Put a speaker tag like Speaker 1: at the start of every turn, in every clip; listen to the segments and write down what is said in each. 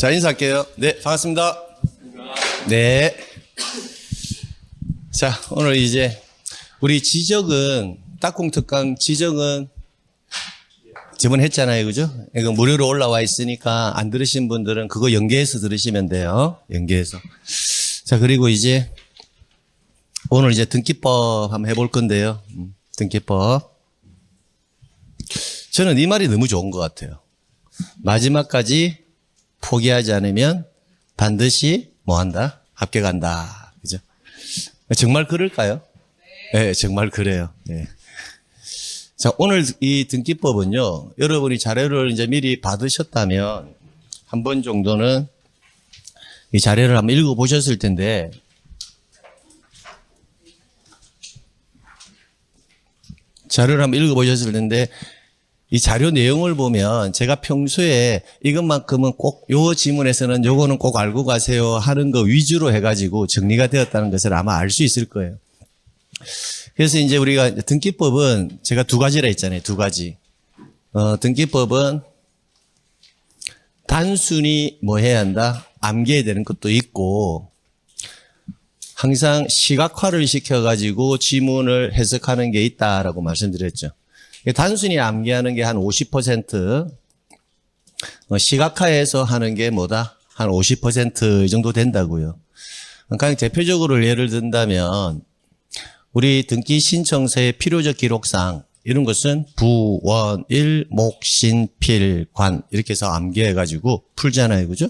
Speaker 1: 자, 인사할게요. 네, 반갑습니다. 네. 자, 오늘 이제 우리 지적은, 딱콩 특강 지적은 저번에 했잖아요. 그죠? 이거 무료로 올라와 있으니까 안 들으신 분들은 그거 연계해서 들으시면 돼요. 연계해서. 자, 그리고 이제 오늘 이제 등기법 한번 해볼 건데요. 등기법. 저는 이 말이 너무 좋은 것 같아요. 마지막까지 포기하지 않으면 반드시 뭐 한다? 합격한다. 그죠? 정말 그럴까요? 네, 정말 그래요. 네. 자, 오늘 이 등기법은요, 여러분이 자료를 이제 미리 받으셨다면 한 번 정도는 이 자료를 한번 읽어보셨을 텐데, 자료를 한번 읽어보셨을 텐데, 이 자료 내용을 보면 제가 평소에 이것만큼은 꼭 요 지문에서는 요거는 꼭 알고 가세요 하는 거 위주로 해가지고 정리가 되었다는 것을 아마 알 수 있을 거예요. 그래서 이제 우리가 등기법은 제가 두 가지라 했잖아요. 두 가지. 등기법은 단순히 뭐 해야 한다? 암기해야 되는 것도 있고, 항상 시각화를 시켜가지고 지문을 해석하는 게 있다라고 말씀드렸죠. 단순히 암기하는 게 한 50%, 시각화해서 하는 게 뭐다? 한 50% 정도 된다고요. 그러니까 대표적으로 예를 든다면, 우리 등기 신청서의 필요적 기록상 이런 것은 부, 원, 일, 목, 신, 필, 관 이렇게 해서 암기해가지고 풀잖아요. 그죠?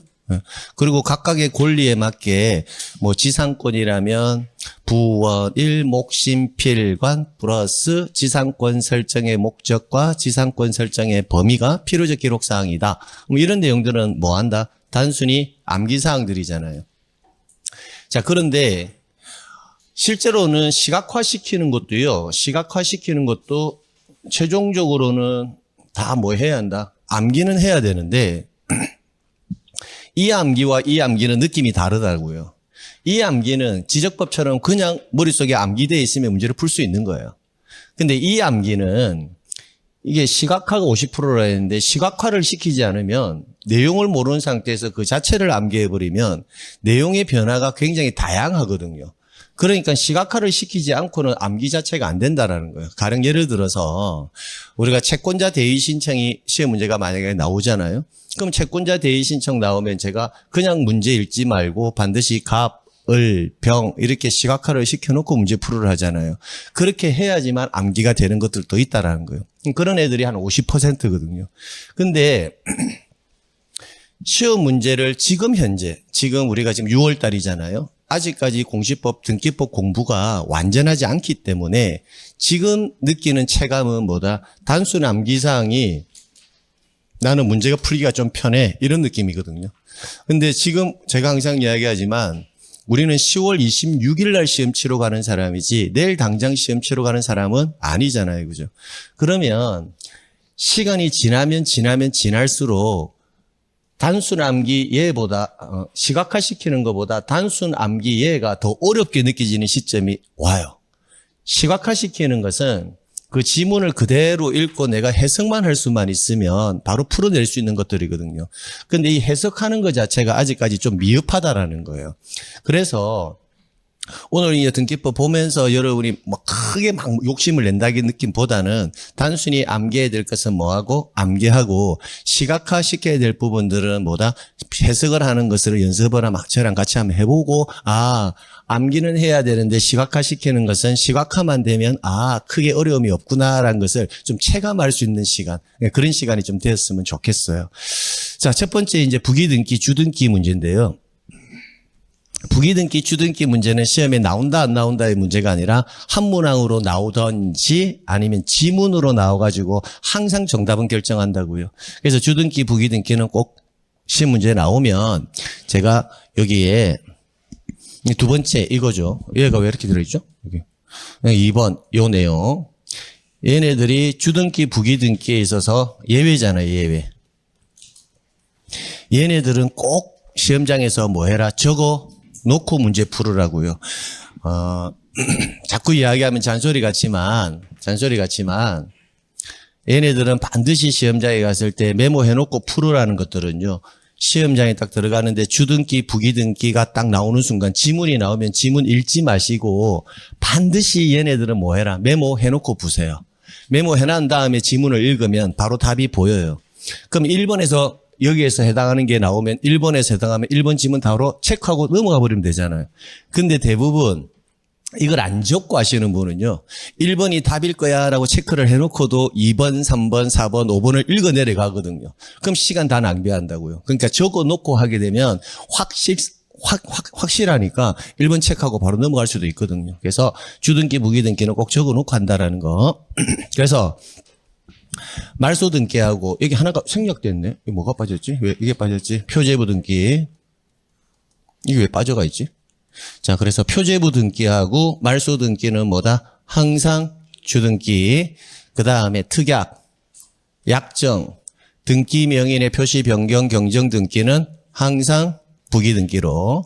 Speaker 1: 그리고 각각의 권리에 맞게 뭐 지상권이라면 부, 원, 일, 목, 신, 필, 관 플러스 지상권 설정의 목적과 지상권 설정의 범위가 필요적 기록사항이다. 뭐 이런 내용들은 뭐 한다? 단순히 암기사항들이잖아요. 자, 그런데 실제로는 시각화시키는 것도요, 시각화시키는 것도 최종적으로는 다 뭐 해야 한다? 암기는 해야 되는데, 이 암기와 이 암기는 느낌이 다르다고요. 이 암기는 지적법처럼 그냥 머릿속에 암기되어 있으면 문제를 풀 수 있는 거예요. 근데 이 암기는 이게 시각화가 50%라 했는데 시각화를 시키지 않으면 내용을 모르는 상태에서 그 자체를 암기해버리면 내용의 변화가 굉장히 다양하거든요. 그러니까 시각화를 시키지 않고는 암기 자체가 안 된다라는 거예요. 가령 예를 들어서 우리가 채권자 대의 신청이 시험 문제가 만약에 나오잖아요. 그럼 채권자 대의 신청 나오면 제가 그냥 문제 읽지 말고 반드시 갑, 을, 병 이렇게 시각화를 시켜놓고 문제 풀이를 하잖아요. 그렇게 해야지만 암기가 되는 것들도 있다라는 거예요. 그런 애들이 한 50%거든요. 근데 시험 문제를 지금 현재, 지금 우리가 지금 6월 달이잖아요. 아직까지 공시법, 등기법 공부가 완전하지 않기 때문에 지금 느끼는 체감은 뭐다? 단순 암기사항이 나는 문제가 풀기가 좀 편해. 이런 느낌이거든요. 근데 지금 제가 항상 이야기하지만 우리는 10월 26일 날 시험 치러 가는 사람이지 내일 당장 시험 치러 가는 사람은 아니잖아요. 그죠? 그러면 시간이 지날수록 단순 암기 예보다 시각화시키는 것보다 단순 암기 예가 더 어렵게 느껴지는 시점이 와요. 시각화시키는 것은 그 지문을 그대로 읽고 내가 해석만 할 수만 있으면 바로 풀어낼 수 있는 것들이거든요. 근데 이 해석하는 것 자체가 아직까지 좀 미흡하다라는 거예요. 그래서 오늘 이 등기법 보면서 여러분이 뭐 크게 막 욕심을 낸다는 느낌보다는 단순히 암기해야 될 것은 뭐하고 암기하고 시각화 시켜야 될 부분들은 뭐다 해석을 하는 것을 연습을 막 저랑 같이 한번 해보고 암기는 해야 되는데 시각화 시키는 것은 시각화만 되면 크게 어려움이 없구나라는 것을 좀 체감할 수 있는 시간, 그런 시간이 좀 되었으면 좋겠어요. 자, 첫 번째 이제 부기등기 주등기 문제인데요. 부기등기 주등기 문제는 시험에 나온다 안 나온다의 문제가 아니라 한 문항으로 나오던지 아니면 지문으로 나와가지고 항상 정답은 결정한다고요. 그래서 주등기 부기등기는 꼭 시험 문제에 나오면 제가 여기에 두 번째 이거죠. 얘가 왜 이렇게 들어있죠? 여기. 2번 요 내용. 얘네들이 주등기 부기등기에 있어서 예외잖아요. 예외. 얘네들은 꼭 시험장에서 뭐 해라 적어 놓고 문제 풀으라고요. 자꾸 이야기하면 잔소리 같지만 얘네들은 반드시 시험장에 갔을 때 메모해놓고 풀으라는 것들은요. 시험장에 딱 들어가는데 주등기, 부기등기가 딱 나오는 순간 지문이 나오면 지문 읽지 마시고 반드시 얘네들은 뭐 해라? 메모해놓고 보세요. 메모해놓은 다음에 지문을 읽으면 바로 답이 보여요. 그럼 1번에서 여기에서 해당하는 게 나오면 1번에서 해당하면 1번 지문 바로 체크하고 넘어가 버리면 되잖아요. 근데 대부분 이걸 안 적고 하시는 분은요. 1번이 답일 거야 라고 체크를 해놓고도 2번, 3번, 4번, 5번을 읽어 내려가거든요. 그럼 시간 다 낭비한다고요. 그러니까 적어놓고 하게 되면 확실하니까 1번 체크하고 바로 넘어갈 수도 있거든요. 그래서 주등기, 부기등기는 꼭 적어놓고 한다라는 거. 그래서 말소등기하고 여기 하나가 생략됐네. 이게 뭐가 빠졌지? 왜 이게 빠졌지? 표제부등기. 이게 왜 빠져가 있지? 자, 그래서 표제부 등기하고 말소 등기는 뭐다? 항상 주등기. 그 다음에 특약, 약정, 등기 명인의 표시 변경, 경정 등기는 항상 부기등기로.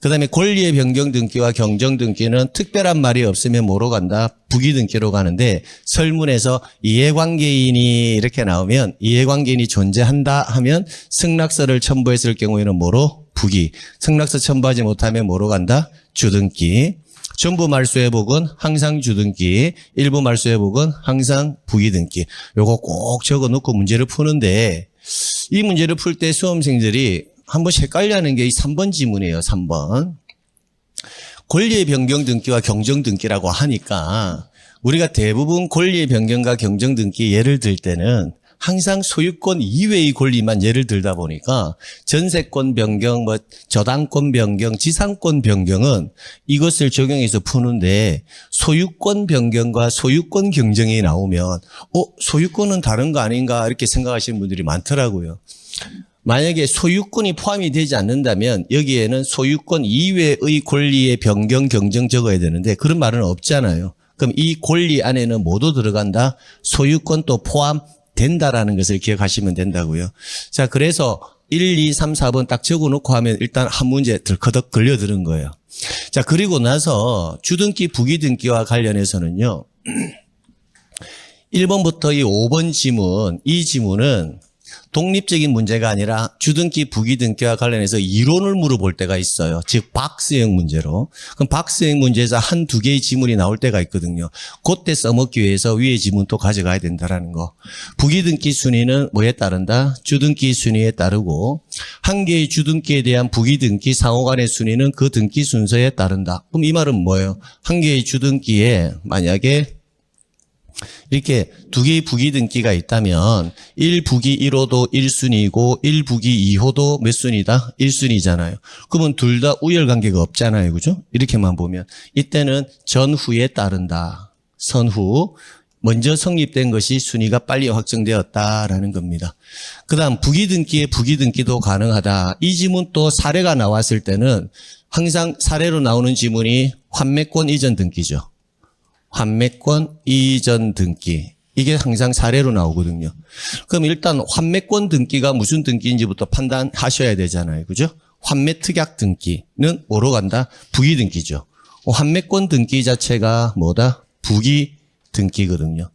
Speaker 1: 그 다음에 권리의 변경 등기와 경정 등기는 특별한 말이 없으면 뭐로 간다? 부기등기로 가는데 설문에서 이해관계인이 이렇게 나오면 이해관계인이 존재한다 하면 승낙서를 첨부했을 경우에는 뭐로? 부기. 승낙서 첨부하지 못하면 뭐로 간다? 주등기. 전부 말소회복은 항상 주등기. 일부 말소회복은 항상 부기등기. 요거 꼭 적어놓고 문제를 푸는데 이 문제를 풀 때 수험생들이 한 번씩 헷갈려하는 게 이 3번 지문이에요. 3번. 권리의 변경 등기와 경정 등기라고 하니까 우리가 대부분 권리의 변경과 경정 등기 예를 들 때는 항상 소유권 이외의 권리만 예를 들다 보니까 전세권 변경, 저당권 변경, 지상권 변경은 이것을 적용해서 푸는데 소유권 변경과 소유권 경정이 나오면 소유권은 다른 거 아닌가 이렇게 생각하시는 분들이 많더라고요. 만약에 소유권이 포함이 되지 않는다면 여기에는 소유권 이외의 권리의 변경, 경정 적어야 되는데 그런 말은 없잖아요. 그럼 이 권리 안에는 모두 들어간다? 소유권 또 포함된다라는 것을 기억하시면 된다고요. 자, 그래서 1, 2, 3, 4번 딱 적어놓고 하면 일단 한 문제 덜커덕 걸려드는 거예요. 자, 그리고 나서 주등기, 부기등기와 관련해서는요. 1번부터 이 5번 지문, 이 지문은 독립적인 문제가 아니라 주등기, 부기등기와 관련해서 이론을 물어볼 때가 있어요. 즉 박스형 문제로. 그럼 박스형 문제에서 한두 개의 지문이 나올 때가 있거든요. 그때 써먹기 위해서 위의 지문 또 가져가야 된다라는 거. 부기등기 순위는 뭐에 따른다? 주등기 순위에 따르고 한 개의 주등기에 대한 부기등기 상호간의 순위는 그 등기 순서에 따른다. 그럼 이 말은 뭐예요? 한 개의 주등기에 만약에 이렇게 두 개의 부기등기가 있다면 1부기 1호도 1순위고 1부기 2호도 몇 순위다? 1순위잖아요. 그러면 둘 다 우열관계가 없잖아요. 그죠? 이렇게만 보면 이때는 전후에 따른다. 선후. 먼저 성립된 것이 순위가 빨리 확정되었다라는 겁니다. 그 다음 부기등기에 부기등기도 가능하다. 이 지문 또 사례가 나왔을 때는 항상 사례로 나오는 지문이 환매권 이전 등기죠. 환매권 이전 등기. 이게 항상 사례로 나오거든요. 그럼 일단 환매권 등기가 무슨 등기인지부터 판단하셔야 되잖아요. 그죠? 환매 특약 등기는 뭐로 간다? 부기 등기죠. 환매권 등기 자체가 뭐다? 부기 등기거든요.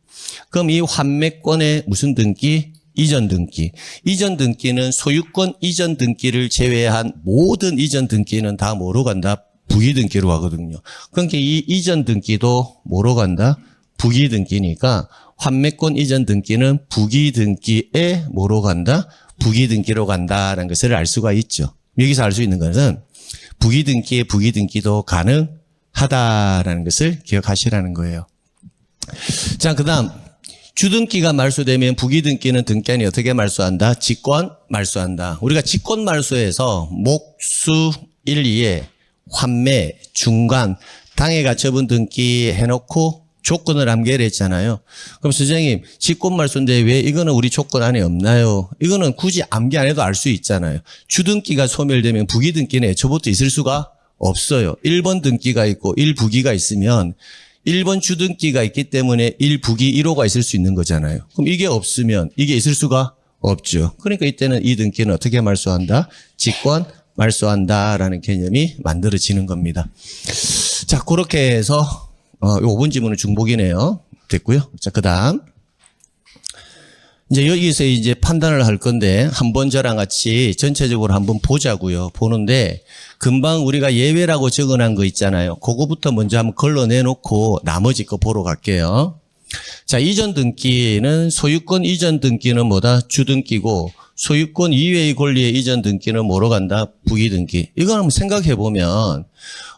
Speaker 1: 그럼 이 환매권의 무슨 등기? 이전 등기. 이전 등기는 소유권 이전 등기를 제외한 모든 이전 등기는 다 뭐로 간다? 부기등기로 가거든요. 그러니까 이 이전 등기도 뭐로 간다? 부기등기니까 환매권 이전 등기는 부기등기에 뭐로 간다? 부기등기로 간다라는 것을 알 수가 있죠. 여기서 알 수 있는 것은 부기등기에 부기등기도 가능하다라는 것을 기억하시라는 거예요. 자, 그 다음 주등기가 말소되면 부기등기는 등기한이 어떻게 말소한다? 직권 말소한다. 우리가 직권 말소에서 목수 1, 2에 환매, 중간, 당해가처분 등기 해놓고 조건을 암기를 했잖아요. 그럼 선생님 직권 말소인데 왜 이거는 우리 조건 안에 없나요? 이거는 굳이 암기 안 해도 알 수 있잖아요. 주등기가 소멸되면 부기등기는 애초부터 있을 수가 없어요. 1번 등기가 있고 1부기가 있으면 1번 주등기가 있기 때문에 1부기 1호가 있을 수 있는 거잖아요. 그럼 이게 없으면 이게 있을 수가 없죠. 그러니까 이때는 이 등기는 어떻게 말소한다? 직권 말소한다라는 개념이 만들어지는 겁니다. 자, 그렇게 해서 5번 지문은 중복이네요. 됐고요. 자, 그 다음 이제 여기서 이제 판단을 할 건데 한번 저랑 같이 전체적으로 한번 보자고요. 보는데 금방 우리가 예외라고 적어놓은 거 있잖아요. 그거부터 먼저 한번 걸러내놓고 나머지 거 보러 갈게요. 자, 이전 등기는 소유권 이전 등기는 뭐다? 주등기고 소유권 이외의 권리의 이전 등기는 뭐로 간다? 부기등기. 이거 한번 생각해 보면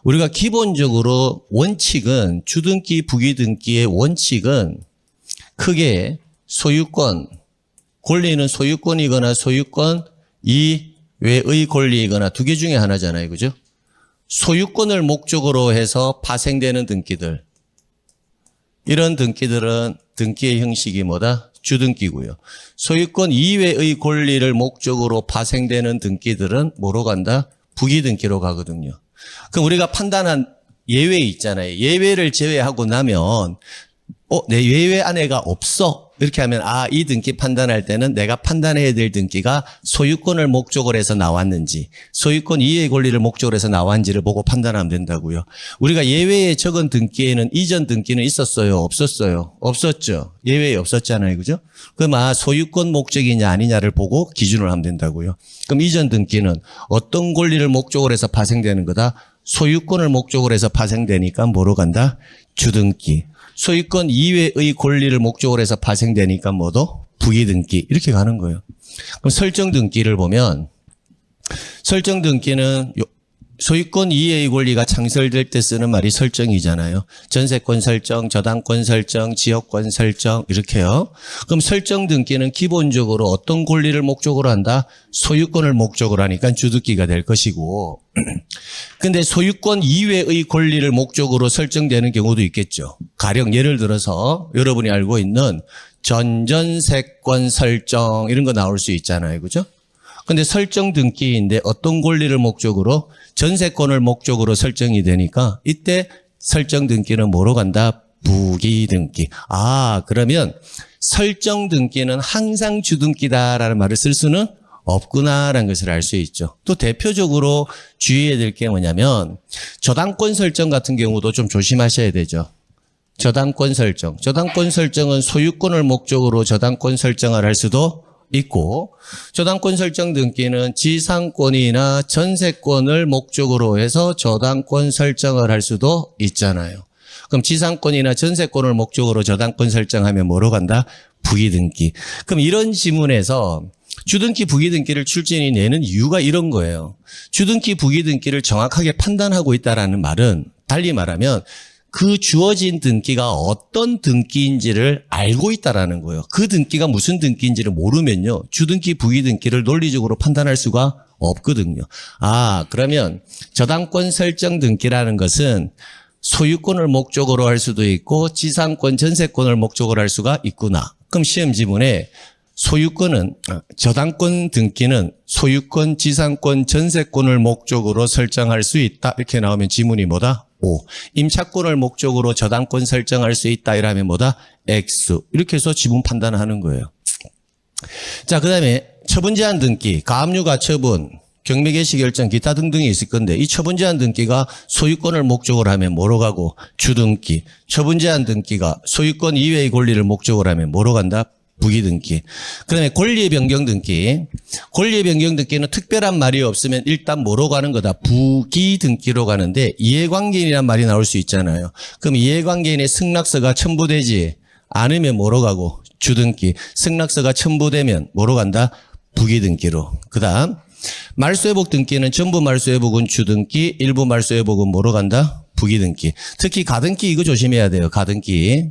Speaker 1: 우리가 기본적으로 원칙은 주등기 부기등기의 원칙은 크게 소유권 권리는 소유권이거나 소유권 이외의 권리이거나 두 개 중에 하나잖아요. 그죠? 소유권을 목적으로 해서 파생되는 등기들. 이런 등기들은 등기의 형식이 뭐다? 주등기고요. 소유권 이외의 권리를 목적으로 파생되는 등기들은 뭐로 간다? 부기등기로 가거든요. 그럼 우리가 판단한 예외 있잖아요. 예외를 제외하고 나면 내 예외 안에가 없어. 이렇게 하면 이 등기 판단할 때는 내가 판단해야 될 등기가 소유권을 목적으로 해서 나왔는지 소유권 이외의 권리를 목적으로 해서 나왔는지를 보고 판단하면 된다고요. 우리가 예외에 적은 등기에는 이전 등기는 있었어요? 없었어요? 없었죠. 예외에 없었잖아요. 그죠? 그럼 소유권 목적이냐 아니냐를 보고 기준을 하면 된다고요. 그럼 이전 등기는 어떤 권리를 목적으로 해서 파생되는 거다? 소유권을 목적으로 해서 파생되니까 뭐로 간다? 주등기. 소유권 이외의 권리를 목적으로 해서 파생되니까 뭐도? 부기등기. 이렇게 가는 거예요. 그럼 설정등기를 보면 설정등기는 소유권 이외의 권리가 창설될 때 쓰는 말이 설정이잖아요. 전세권 설정, 저당권 설정, 지역권 설정 이렇게요. 그럼 설정등기는 기본적으로 어떤 권리를 목적으로 한다? 소유권을 목적으로 하니까 주등기가 될 것이고 근데 소유권 이외의 권리를 목적으로 설정되는 경우도 있겠죠. 가령 예를 들어서 여러분이 알고 있는 전전세권 설정 이런 거 나올 수 있잖아요. 그죠? 근데 설정 등기인데 어떤 권리를 목적으로? 전세권을 목적으로 설정이 되니까 이때 설정 등기는 뭐로 간다? 부기등기. 그러면 설정 등기는 항상 주등기다라는 말을 쓸 수는 없구나라는 것을 알 수 있죠. 또 대표적으로 주의해야 될 게 뭐냐면 저당권 설정 같은 경우도 좀 조심하셔야 되죠. 저당권 설정. 저당권 설정은 소유권을 목적으로 저당권 설정을 할 수도 있고 저당권 설정 등기는 지상권이나 전세권을 목적으로 해서 저당권 설정을 할 수도 있잖아요. 그럼 지상권이나 전세권을 목적으로 저당권 설정하면 뭐로 간다? 부기등기. 그럼 이런 지문에서 주등기 부기등기를 출제인이 내는 이유가 이런 거예요. 주등기 부기등기를 정확하게 판단하고 있다는 말은 달리 말하면 그 주어진 등기가 어떤 등기인지를 알고 있다라는 거예요. 그 등기가 무슨 등기인지를 모르면요. 주등기 부기등기를 논리적으로 판단할 수가 없거든요. 그러면 저당권 설정 등기라는 것은 소유권을 목적으로 할 수도 있고 지상권, 전세권을 목적으로 할 수가 있구나. 그럼 시험 지문에 소유권은 저당권 등기는 소유권, 지상권, 전세권을 목적으로 설정할 수 있다. 이렇게 나오면 지문이 뭐다? O. 임차권을 목적으로 저당권 설정할 수 있다. 이라면 뭐다? X. 이렇게 해서 지문 판단하는 거예요. 자, 그 다음에 처분 제한 등기, 가압류가 처분, 경매 개시 결정, 기타 등등이 있을 건데 이 처분 제한 등기가 소유권을 목적으로 하면 뭐로 가고? 주등기. 처분 제한 등기가 소유권 이외의 권리를 목적으로 하면 뭐로 간다? 부기등기. 그 다음에 권리의 변경 등기. 권리의 변경 등기는 특별한 말이 없으면 일단 뭐로 가는 거다? 부기등기로 가는데 이해관계인이란 말이 나올 수 있잖아요. 그럼 이해관계인의 승낙서가 첨부되지 않으면 뭐로 가고? 주등기. 승낙서가 첨부되면 뭐로 간다? 부기등기로. 그 다음 말소회복 등기는 전부 말소회복은 주등기, 일부 말소회복은 뭐로 간다? 부기등기. 특히 가등기 이거 조심해야 돼요. 가등기.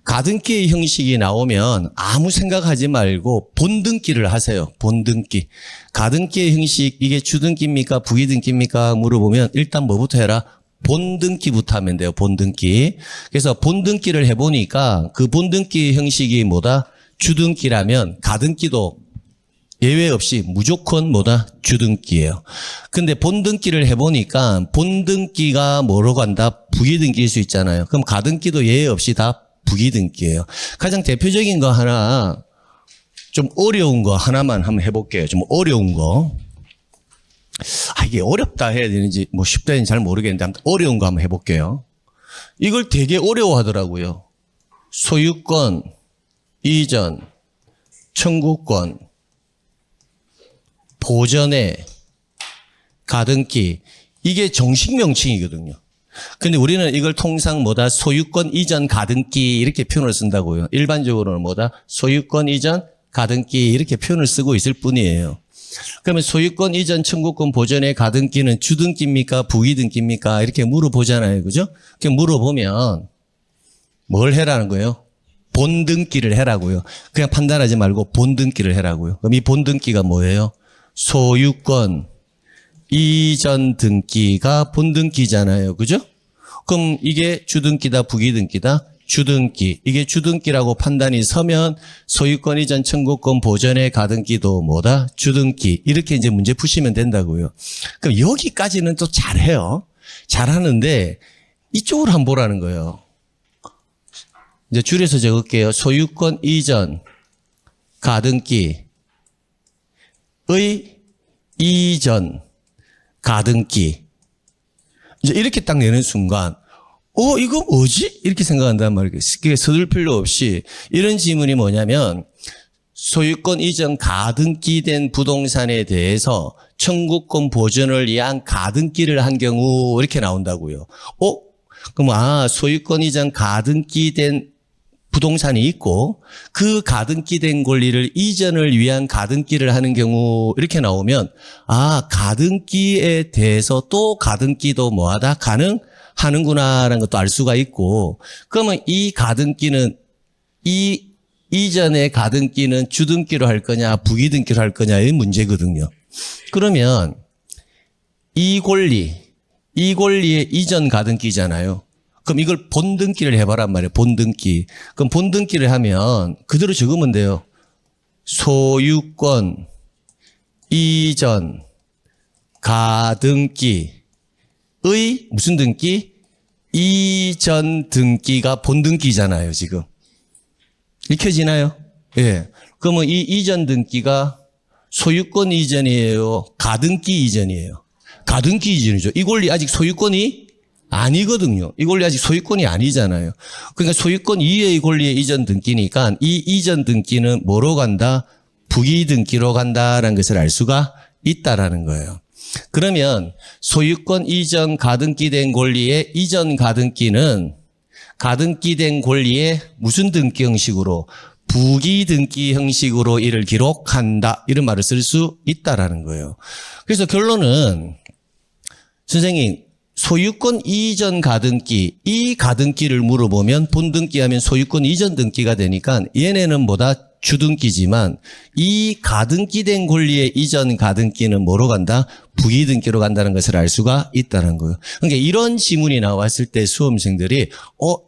Speaker 1: 가등기의 형식이 나오면 아무 생각하지 말고 본등기를 하세요. 본등기. 가등기의 형식 이게 주등기입니까? 부기등기입니까? 물어보면 일단 뭐부터 해라? 본등기부터 하면 돼요. 본등기. 그래서 본등기를 해보니까 그 본등기 형식이 뭐다? 주등기라면 가등기도 예외 없이 무조건 뭐다? 주등기예요. 근데 본등기를 해보니까 본등기가 뭐로 간다? 부기등기일 수 있잖아요. 그럼 가등기도 예외 없이 다 부기등기예요. 가장 대표적인 거 하나, 좀 어려운 거 하나만 한번 해볼게요. 좀 어려운 거. 이게 어렵다 해야 되는지 뭐 쉽다 해야 되는지 잘 모르겠는데 아무튼 어려운 거 한번 해볼게요. 이걸 되게 어려워하더라고요. 소유권, 이전, 청구권, 보전의 가등기. 이게 정식 명칭이거든요. 근데 우리는 이걸 통상 뭐다? 소유권 이전 가등기 이렇게 표현을 쓴다고요. 일반적으로는 뭐다? 소유권 이전 가등기 이렇게 표현을 쓰고 있을 뿐이에요. 그러면 소유권 이전 청구권 보전의 가등기는 주등기입니까? 부기등기입니까? 이렇게 물어보잖아요. 그죠? 이렇게 물어보면 뭘 해라는 거예요? 본등기를 해라고요. 그냥 판단하지 말고 본등기를 해라고요. 그럼 이 본등기가 뭐예요? 소유권 이전 등기가 본등기잖아요. 그죠? 그럼 이게 주등기다, 부기등기다? 주등기. 이게 주등기라고 판단이 서면 소유권 이전 청구권 보전의 가등기도 뭐다? 주등기. 이렇게 이제 문제 푸시면 된다고요. 그럼 여기까지는 또 잘해요. 잘하는데 이쪽으로 한번 보라는 거예요. 이제 줄여서 적을게요. 소유권 이전 가등기의 이전 가등기. 이제 이렇게 딱 내는 순간, 이거 뭐지? 이렇게 생각한단 말이에요. 그게 서둘 필요 없이 이런 지문이 뭐냐면 소유권 이전 가등기된 부동산에 대해서 청구권 보전을 위한 가등기를 한 경우 이렇게 나온다고요. 그럼 소유권 이전 가등기된 부동산이 있고 그 가등기된 권리를 이전을 위한 가등기를 하는 경우 이렇게 나오면 가등기에 대해서 또 가등기도 뭐하다? 가능하는구나라는 것도 알 수가 있고 그러면 이 가등기는 이전의 가등기는 주등기로 할 거냐 부기등기로 할 거냐의 문제거든요. 그러면 이 권리의 이전 가등기잖아요. 그럼 이걸 본등기를 해봐란 말이에요. 본등기. 그럼 본등기를 하면 그대로 적으면 돼요. 소유권 이전 가등기의 무슨 등기? 이전 등기가 본등기잖아요. 지금. 읽혀지나요? 예. 그러면 이 이전 등기가 소유권 이전이에요? 가등기 이전이에요? 가등기 이전이죠. 이 권리 아직 소유권이 아니거든요. 이 권리 아직 소유권이 아니잖아요. 그러니까 소유권 이외의 권리의 이전 등기니까 이 이전 등기는 뭐로 간다? 부기등기로 간다라는 것을 알 수가 있다라는 거예요. 그러면 소유권 이전 가등기된 권리의 이전 가등기는 가등기된 권리의 무슨 등기 형식으로? 부기등기 형식으로 이를 기록한다. 이런 말을 쓸 수 있다라는 거예요. 그래서 결론은 선생님 소유권 이전 가등기, 이 가등기를 물어보면 본등기 하면 소유권 이전 등기가 되니까 얘네는 뭐다? 주등기지만 이 가등기된 권리의 이전 가등기는 뭐로 간다? 부기등기로 간다는 것을 알 수가 있다는 거예요. 그러니까 이런 지문이 나왔을 때 수험생들이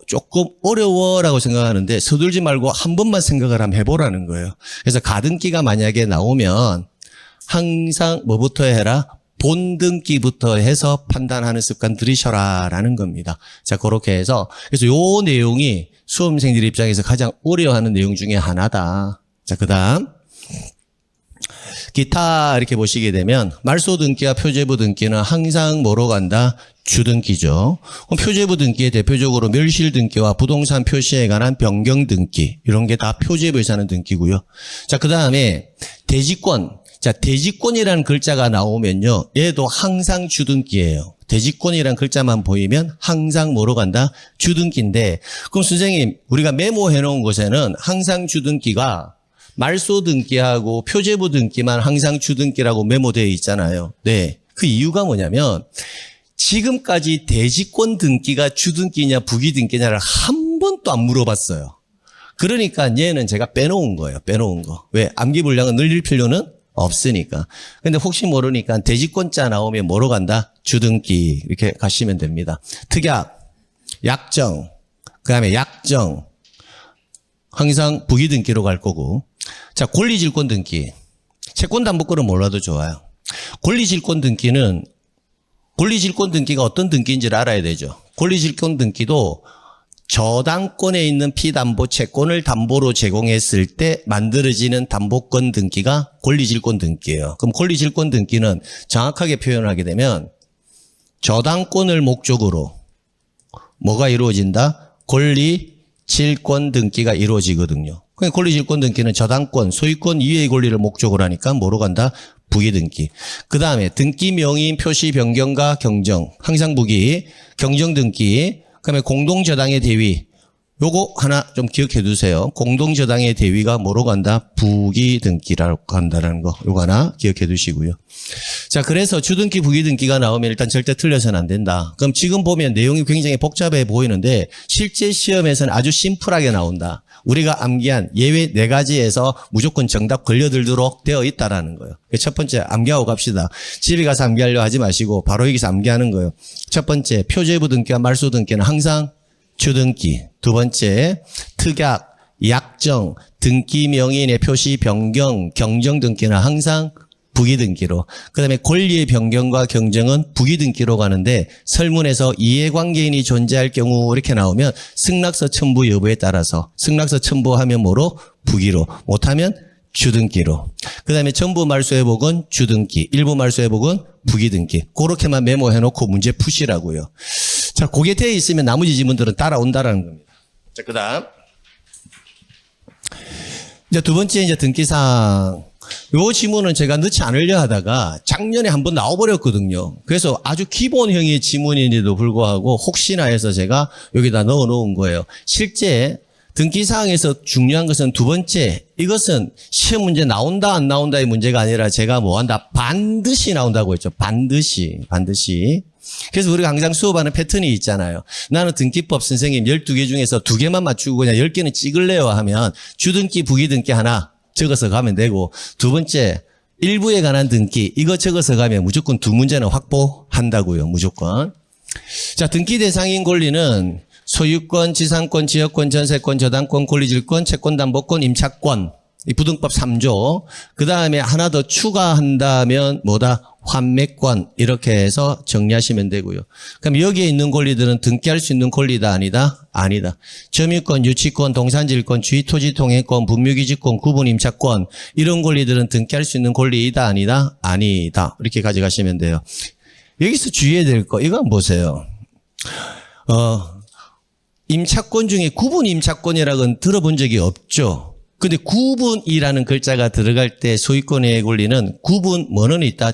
Speaker 1: 조금 어려워라고 생각하는데 서둘지 말고 한 번만 생각을 한번 해보라는 거예요. 그래서 가등기가 만약에 나오면 항상 뭐부터 해라? 본등기부터 해서 판단하는 습관 들이셔라라는 겁니다. 자, 그렇게 해서 그래서 요 내용이 수험생들 입장에서 가장 어려워하는 내용 중에 하나다. 자, 그다음 기타 이렇게 보시게 되면 말소 등기와 표제부 등기는 항상 뭐로 간다? 주등기죠. 그럼 표제부 등기에 대표적으로 멸실 등기와 부동산 표시에 관한 변경 등기 이런 게 다 표제부에서 하는 등기고요. 자, 그다음에 대지권. 자, 대지권이라는 글자가 나오면요. 얘도 항상 주등기예요. 대지권이라는 글자만 보이면 항상 뭐로 간다? 주등기인데 그럼 선생님 우리가 메모해 놓은 곳에는 항상 주등기가 말소 등기하고 표제부 등기만 항상 주등기라고 메모되어 있잖아요. 네. 그 이유가 뭐냐면 지금까지 대지권 등기가 주등기냐 부기등기냐를 한 번도 안 물어봤어요. 그러니까 얘는 제가 빼놓은 거예요. 빼놓은 거. 왜? 암기 분량은 늘릴 필요는 없으니까. 근데 혹시 모르니까 대지권자 나오면 뭐로 간다? 주등기. 이렇게 가시면 됩니다. 특약, 약정, 그 다음에 약정. 항상 부기등기로 갈 거고. 자, 권리질권 등기. 채권담보권은 몰라도 좋아요. 권리질권 등기는 권리질권 등기가 어떤 등기인지를 알아야 되죠. 권리질권 등기도 저당권에 있는 피담보 채권을 담보로 제공했을 때 만들어지는 담보권 등기가 권리질권 등기예요. 그럼 권리질권 등기는 정확하게 표현하게 되면 저당권을 목적으로 뭐가 이루어진다? 권리질권 등기가 이루어지거든요. 그러니까 권리질권 등기는 저당권, 소유권 이외의 권리를 목적으로 하니까 뭐로 간다? 부기 등기. 그 다음에 등기 명의인 표시 변경과 경정. 항상 부기, 경정 등기. 그 다음에 공동저당의 대위. 요거 하나 좀 기억해 두세요. 공동저당의 대위가 뭐로 간다? 부기 등기라고 간다는 거. 요거 하나 기억해 두시고요. 자, 그래서 주등기, 부기 등기가 나오면 일단 절대 틀려서는 안 된다. 그럼 지금 보면 내용이 굉장히 복잡해 보이는데 실제 시험에서는 아주 심플하게 나온다. 우리가 암기한 예외 4가지에서 무조건 정답 걸려들도록 되어 있다라는 거예요. 첫 번째 암기하고 갑시다. 집에 가서 암기하려 하지 마시고 바로 여기서 암기하는 거예요. 첫 번째 표제부 등기와 말소 등기는 항상 주등기. 두 번째 특약, 약정, 등기 명의인의 표시 변경, 경정 등기는 항상 부기 등기로. 그 다음에 권리의 변경과 경정은 부기 등기로 가는데 설문에서 이해관계인이 존재할 경우 이렇게 나오면 승낙서 첨부 여부에 따라서 승낙서 첨부하면 뭐로? 부기로. 못하면 주등기로. 그 다음에 전부 말소 회복은 주등기, 일부 말소 회복은 부기 등기. 그렇게만 메모해놓고 문제 푸시라고요. 자, 그게 되어 있으면 나머지 지문들은 따라온다라는 겁니다. 자, 그 다음. 이제 두 번째 이제 등기사항. 요 지문은 제가 넣지 않으려 하다가 작년에 한번 나와버렸거든요. 그래서 아주 기본형의 지문인데도 불구하고 혹시나 해서 제가 여기다 넣어 놓은 거예요. 실제 등기사항에서 중요한 것은 두 번째, 이것은 시험 문제 나온다 안 나온다의 문제가 아니라 제가 뭐 한다? 반드시 나온다고 했죠. 반드시. 그래서 우리가 항상 수업하는 패턴이 있잖아요. 나는 등기법 선생님 12개 중에서 2개만 맞추고 그냥 10개는 찍을래요 하면 주등기, 부기등기 하나 적어서 가면 되고, 두 번째 일부에 관한 등기 이거 적어서 가면 무조건 2문제는 확보한다고요. 무조건. 자, 등기 대상인 권리는 소유권, 지상권, 지역권, 전세권, 저당권, 권리질권, 채권담보권, 임차권. 이 부등법 3조. 그 다음에 하나 더 추가한다면 뭐다? 환매권. 이렇게 해서 정리하시면 되고요. 그럼 여기에 있는 권리들은 등기할 수 있는 권리다 아니다? 아니다. 점유권, 유치권, 동산질권, 주의토지통행권, 분묘기지권, 구분임차권 이런 권리들은 등기할 수 있는 권리이다 아니다? 아니다. 이렇게 가져가시면 돼요. 여기서 주의해야 될 거 이거 한번 보세요. 임차권 중에 구분임차권이라고는 들어본 적이 없죠. 근데 구분이라는 글자가 들어갈 때 소유권의 권리는 구분 뭐는 있다?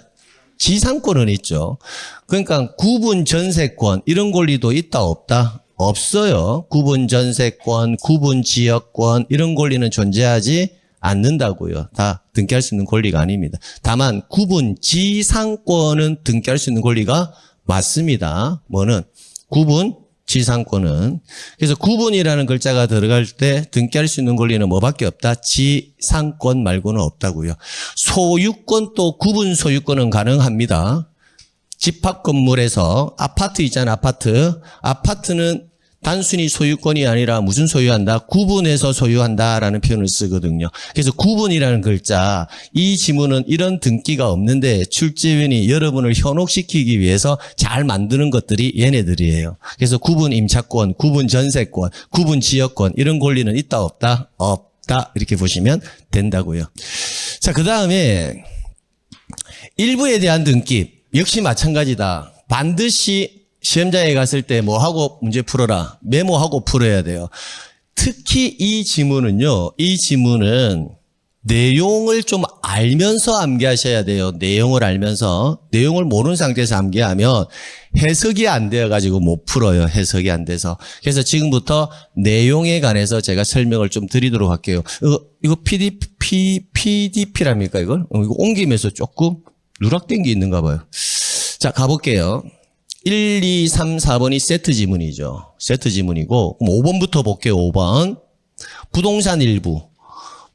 Speaker 1: 지상권은 있죠. 그러니까 구분 전세권 이런 권리도 있다 없다? 없어요. 구분 전세권, 구분 지역권 이런 권리는 존재하지 않는다고요. 다 등기할 수 있는 권리가 아닙니다. 다만 구분 지상권은 등기할 수 있는 권리가 맞습니다. 뭐는? 구분 지상권은. 그래서 구분이라는 글자가 들어갈 때 등기할 수 있는 권리는 뭐밖에 없다? 지상권 말고는 없다고요. 소유권 또 구분 소유권은 가능합니다. 집합 건물에서 아파트 있잖아, 아파트는 단순히 소유권이 아니라 무슨 소유한다? 구분해서 소유한다라는 표현을 쓰거든요. 그래서 구분이라는 글자, 이 지문은 이런 등기가 없는데 출제위원이 여러분을 현혹시키기 위해서 잘 만드는 것들이 얘네들이에요. 그래서 구분 임차권, 구분 전세권, 구분 지역권 이런 권리는 있다 없다? 없다. 이렇게 보시면 된다고요. 자, 그 다음에 일부에 대한 등기 역시 마찬가지다. 반드시 시험장에 갔을 때 뭐 하고 문제 풀어라. 메모하고 풀어야 돼요. 특히 이 지문은 내용을 좀 알면서 암기하셔야 돼요. 내용을 알면서. 내용을 모르는 상태에서 암기하면 해석이 안 되어가지고 못 풀어요. 해석이 안 돼서. 그래서 지금부터 내용에 관해서 제가 설명을 좀 드리도록 할게요. 이거 PDP랍니까, 이걸? 이거 옮기면서 조금 누락된 게 있는가 봐요. 자, 가볼게요. 1, 2, 3, 4번이 세트 지문이죠. 세트 지문이고, 그럼 5번부터 볼게요. 5번. 부동산 일부.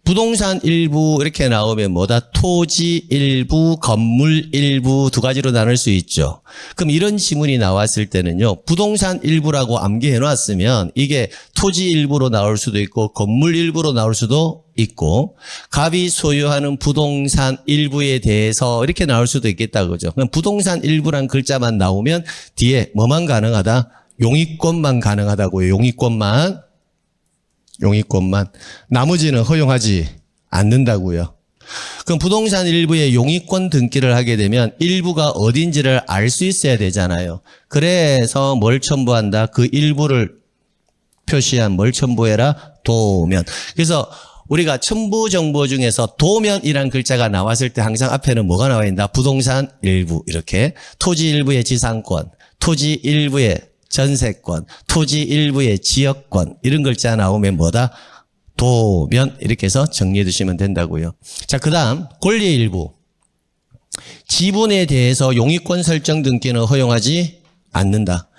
Speaker 1: 부동산 일부 이렇게 나오면 뭐다? 토지 일부, 건물 일부 두 가지로 나눌 수 있죠. 그럼 이런 지문이 나왔을 때는요. 부동산 일부라고 암기해 놨으면 이게 토지 일부로 나올 수도 있고 건물 일부로 나올 수도 있고 갑이 소유하는 부동산 일부에 대해서 이렇게 나올 수도 있겠다 그죠. 그럼 부동산 일부란 글자만 나오면 뒤에 뭐만 가능하다? 용의권만 가능하다고요. 용의권만. 나머지는 허용하지 않는다고요. 그럼 부동산 일부의 용의권 등기를 하게 되면 일부가 어딘지를 알 수 있어야 되잖아요. 그래서 뭘 첨부한다? 그 일부를 표시한 뭘 첨부해라? 도면. 그래서 우리가 첨부정보 중에서 도면이란 글자가 나왔을 때 항상 앞에는 뭐가 나와 있나? 부동산 일부 이렇게 토지 일부의 지상권, 토지 일부의 전세권, 토지 일부의 지역권 이런 글자 나오면 뭐다? 도면 이렇게 해서 정리해 두시면 된다고요. 자, 그다음 권리 일부. 지분에 대해서 용의권 설정 등기는 허용하지 않는다.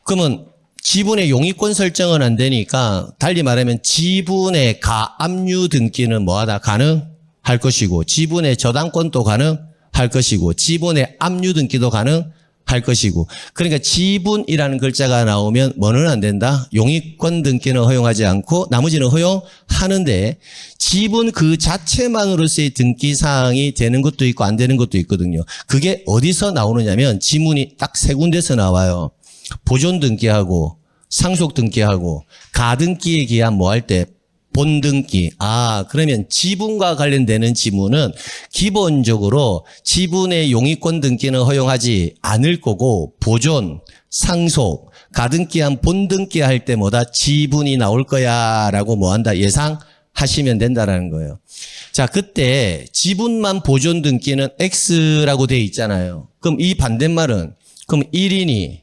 Speaker 1: 그러면 지분의 용의권 설정은 안 되니까 달리 말하면 지분의 가압류 등기는 뭐하다? 가능할 것이고 지분의 저당권도 가능할 것이고 지분의 압류 등기도 가능할 것이고 그러니까 지분이라는 글자가 나오면 뭐는 안 된다? 용의권 등기는 허용하지 않고 나머지는 허용하는데 지분 그 자체만으로서의 등기 사항이 되는 것도 있고 안 되는 것도 있거든요. 그게 어디서 나오느냐면 지문이 딱 세 군데서 나와요. 보존 등기하고 상속 등기하고 가등기에 기한 뭐 할 때 본등기. 그러면 지분과 관련되는 지문은 기본적으로 지분의 용의권 등기는 허용하지 않을 거고 보존, 상속, 가등기한 본등기 할 때 뭐다? 지분이 나올 거야라고 뭐 한다? 예상하시면 된다라는 거예요. 자, 그때 지분만 보존 등기는 X라고 돼 있잖아요. 그럼 이 반대말은 그럼 1인이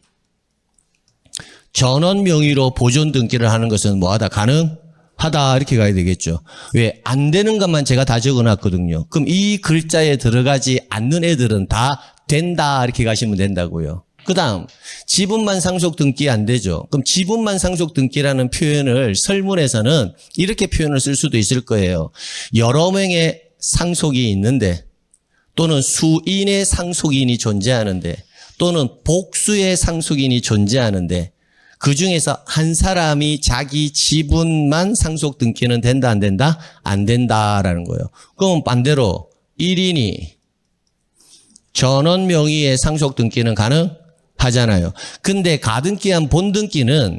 Speaker 1: 전원 명의로 보존 등기를 하는 것은 뭐하다? 가능하다 이렇게 가야 되겠죠. 왜? 안 되는 것만 제가 다 적어놨거든요. 그럼 이 글자에 들어가지 않는 애들은 다 된다 이렇게 가시면 된다고요. 그 다음 지분만 상속 등기 안 되죠. 그럼 지분만 상속 등기라는 표현을 설문에서는 이렇게 표현을 쓸 수도 있을 거예요. 여러 명의 상속이 있는데 또는 수인의 상속인이 존재하는데 또는 복수의 상속인이 존재하는데 그 중에서 한 사람이 자기 지분만 상속 등기는 된다 안 된다? 안 된다라는 거예요. 그럼 반대로 1인이 전원 명의의 상속 등기는 가능하잖아요. 근데 가등기한 본등기는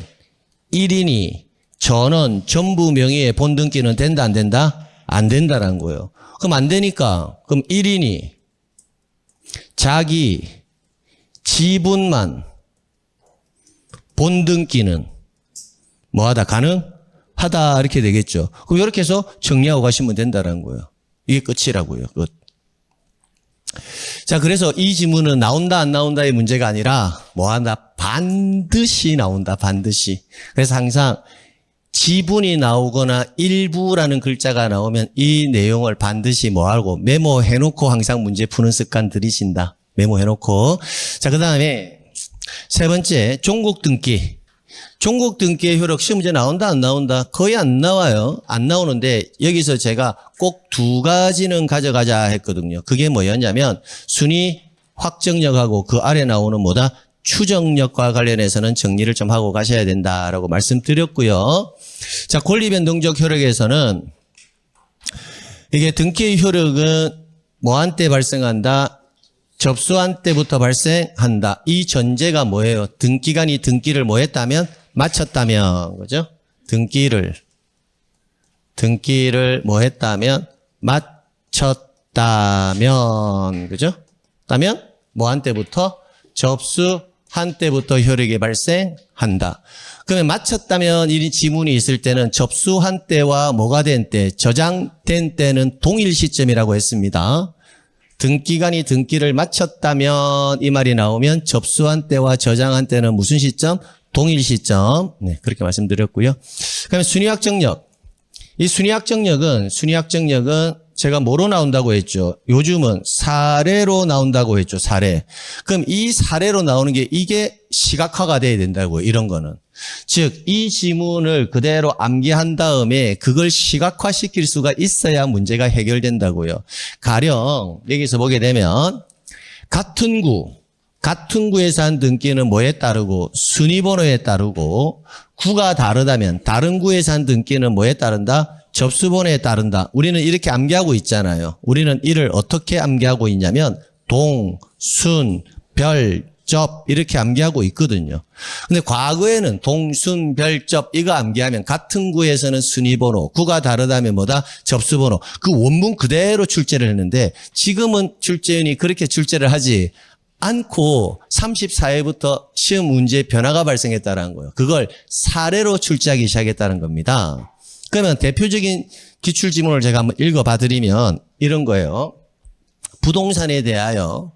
Speaker 1: 1인이 전원 전부 명의의 본등기는 된다 안 된다? 안 된다라는 거예요. 그럼 안 되니까 그럼 1인이 자기 지분만 본등기는 뭐하다? 가능하다 이렇게 되겠죠. 그럼 이렇게 해서 정리하고 가시면 된다는 거예요. 이게 끝이라고요. 끝. 자, 그래서 이 지문은 나온다 안 나온다의 문제가 아니라 뭐한다? 반드시 나온다. 반드시. 그래서 항상 지분이 나오거나 일부라는 글자가 나오면 이 내용을 반드시 뭐하고 메모해놓고 항상 문제 푸는 습관 들이신다. 메모해놓고. 자, 그 다음에 세 번째, 종국 등기. 종국 등기의 효력 시험 문제 나온다 안 나온다? 거의 안 나와요. 안 나오는데 여기서 제가 꼭 두 가지는 가져가자 했거든요. 그게 뭐였냐면 순위 확정력하고 그 아래 나오는 뭐다? 추정력과 관련해서는 정리를 좀 하고 가셔야 된다라고 말씀드렸고요. 자, 권리변동적 효력에서는 이게 등기의 효력은 뭐한 때 발생한다? 접수한 때부터 발생한다. 이 전제가 뭐예요? 등기관이 등기를 뭐 했다면? 마쳤다면. 그죠? 등기를 뭐 했다면? 마쳤다면. 그죠? 다면 뭐한 때부터? 접수한 때부터 효력이 발생한다. 그러면 마쳤다면 이 지문이 있을 때는 접수한 때와 뭐가 된 때? 저장된 때는 동일 시점이라고 했습니다. 등기관이 등기를 마쳤다면 이 말이 나오면 접수한 때와 저장한 때는 무슨 시점? 동일 시점. 네, 그렇게 말씀드렸고요. 그다음에 순위확정력. 이 순위확정력은 제가 뭐로 나온다고 했죠? 요즘은 사례로 나온다고 했죠. 사례. 그럼 이 사례로 나오는 게 이게 시각화가 돼야 된다고요. 이런 거는. 즉, 이 지문을 그대로 암기한 다음에 그걸 시각화시킬 수가 있어야 문제가 해결된다고요. 가령 여기서 보게 되면 같은 구에서 한 등기는 뭐에 따르고 순위번호에 따르고 구가 다르다면 다른 구에서 한 등기는 뭐에 따른다? 접수번호에 따른다. 우리는 이렇게 암기하고 있잖아요. 우리는 이를 어떻게 암기하고 있냐면 동, 순, 별, 접 이렇게 암기하고 있거든요. 근데 과거에는 동, 순, 별, 접 이거 암기하면 같은 구에서는 순위번호, 구가 다르다면 뭐다? 접수번호. 그 원문 그대로 출제를 했는데 지금은 출제원이 그렇게 출제를 하지 않고 34회부터 시험 문제에 변화가 발생했다는 거예요. 그걸 사례로 출제하기 시작했다는 겁니다. 그러면 대표적인 기출지문을 제가 한번 읽어봐 드리면 이런 거예요. 부동산에 대하여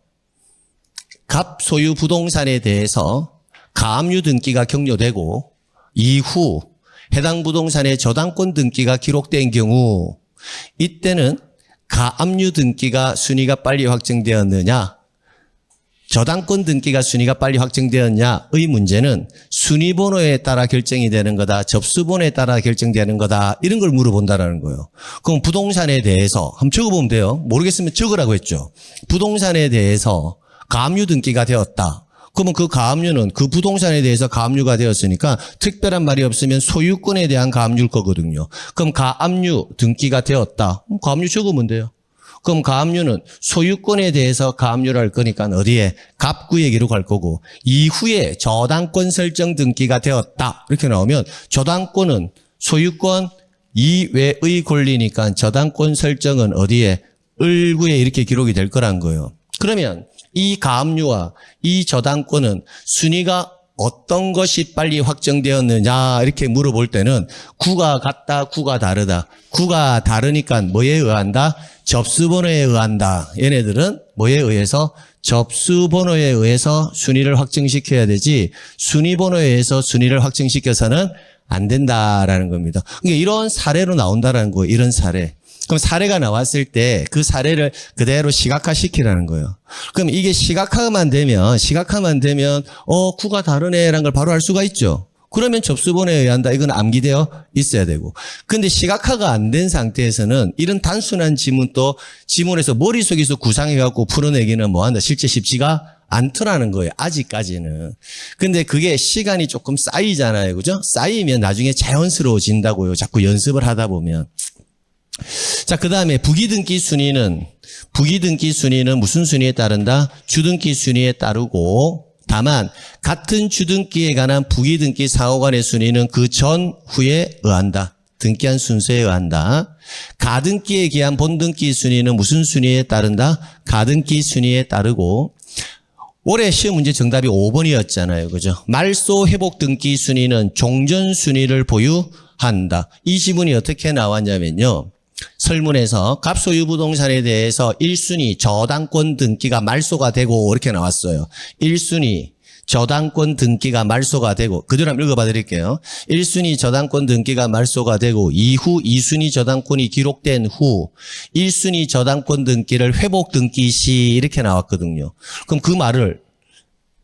Speaker 1: 갑 소유 부동산에 대해서 가압류 등기가 격려되고 이후 해당 부동산의 저당권 등기가 기록된 경우 이때는 가압류 등기가 순위가 빨리 확정되었느냐 저당권 등기가 순위가 빨리 확정되었냐의 문제는 순위번호에 따라 결정이 되는 거다. 접수번호에 따라 결정되는 거다. 이런 걸 물어본다라는 거예요. 그럼 부동산에 대해서 한번 적어보면 돼요. 모르겠으면 적으라고 했죠. 부동산에 대해서 가압류 등기가 되었다. 그러면 그 가압류는 그 부동산에 대해서 가압류가 되었으니까 특별한 말이 없으면 소유권에 대한 가압류일 거거든요. 그럼 가압류 등기가 되었다. 가압류 적으면 돼요. 그럼 가압류는 소유권에 대해서 가압류를 할 거니까 어디에? 갑구에 기록할 거고 이후에 저당권 설정 등기가 되었다. 이렇게 나오면 저당권은 소유권 이외의 권리니까 저당권 설정은 어디에? 을구에 이렇게 기록이 될 거란 거예요. 그러면 이 가압류와 이 저당권은 순위가 어떤 것이 빨리 확정되었느냐 이렇게 물어볼 때는 구가 같다, 구가 다르다. 구가 다르니까 뭐에 의한다? 접수번호에 의한다. 얘네들은 뭐에 의해서? 접수번호에 의해서 순위를 확정시켜야 되지 순위번호에 의해서 순위를 확정시켜서는 안 된다라는 겁니다. 그러니까 이런 사례로 나온다라는 거예요. 이런 사례. 그럼 사례가 나왔을 때 그 사례를 그대로 시각화시키라는 거예요. 그럼 이게 시각화만 되면 구가 다르네라는 걸 바로 알 수가 있죠. 그러면 접수번호에 의한다. 이건 암기되어 있어야 되고. 근데 시각화가 안 된 상태에서는 이런 단순한 지문도 지문에서 머릿속에서 구상해갖고 풀어내기는 뭐한다. 실제 쉽지가 않더라는 거예요. 아직까지는. 근데 그게 시간이 조금 쌓이잖아요. 그죠? 쌓이면 나중에 자연스러워진다고요. 자꾸 연습을 하다 보면. 자, 그 다음에 부기등기 순위는 무슨 순위에 따른다? 주등기 순위에 따르고 다만 같은 주등기에 관한 부기등기 사호간의 순위는 그 전후에 의한다. 등기한 순서에 의한다. 가등기에 기한 본등기 순위는 무슨 순위에 따른다? 가등기 순위에 따르고 올해 시험 문제 정답이 5번이었잖아요. 그죠? 말소 회복 등기 순위는 종전 순위를 보유한다. 이 지문이 어떻게 나왔냐면요. 설문에서 갑소유 부동산에 대해서 1순위 저당권 등기가 말소가 되고 이렇게 나왔어요. 1순위 저당권 등기가 말소가 되고 그대로 한번 읽어봐 드릴게요. 1순위 저당권 등기가 말소가 되고 이후 2순위 저당권이 기록된 후 1순위 저당권 등기를 회복 등기 시 이렇게 나왔거든요. 그럼 그 말을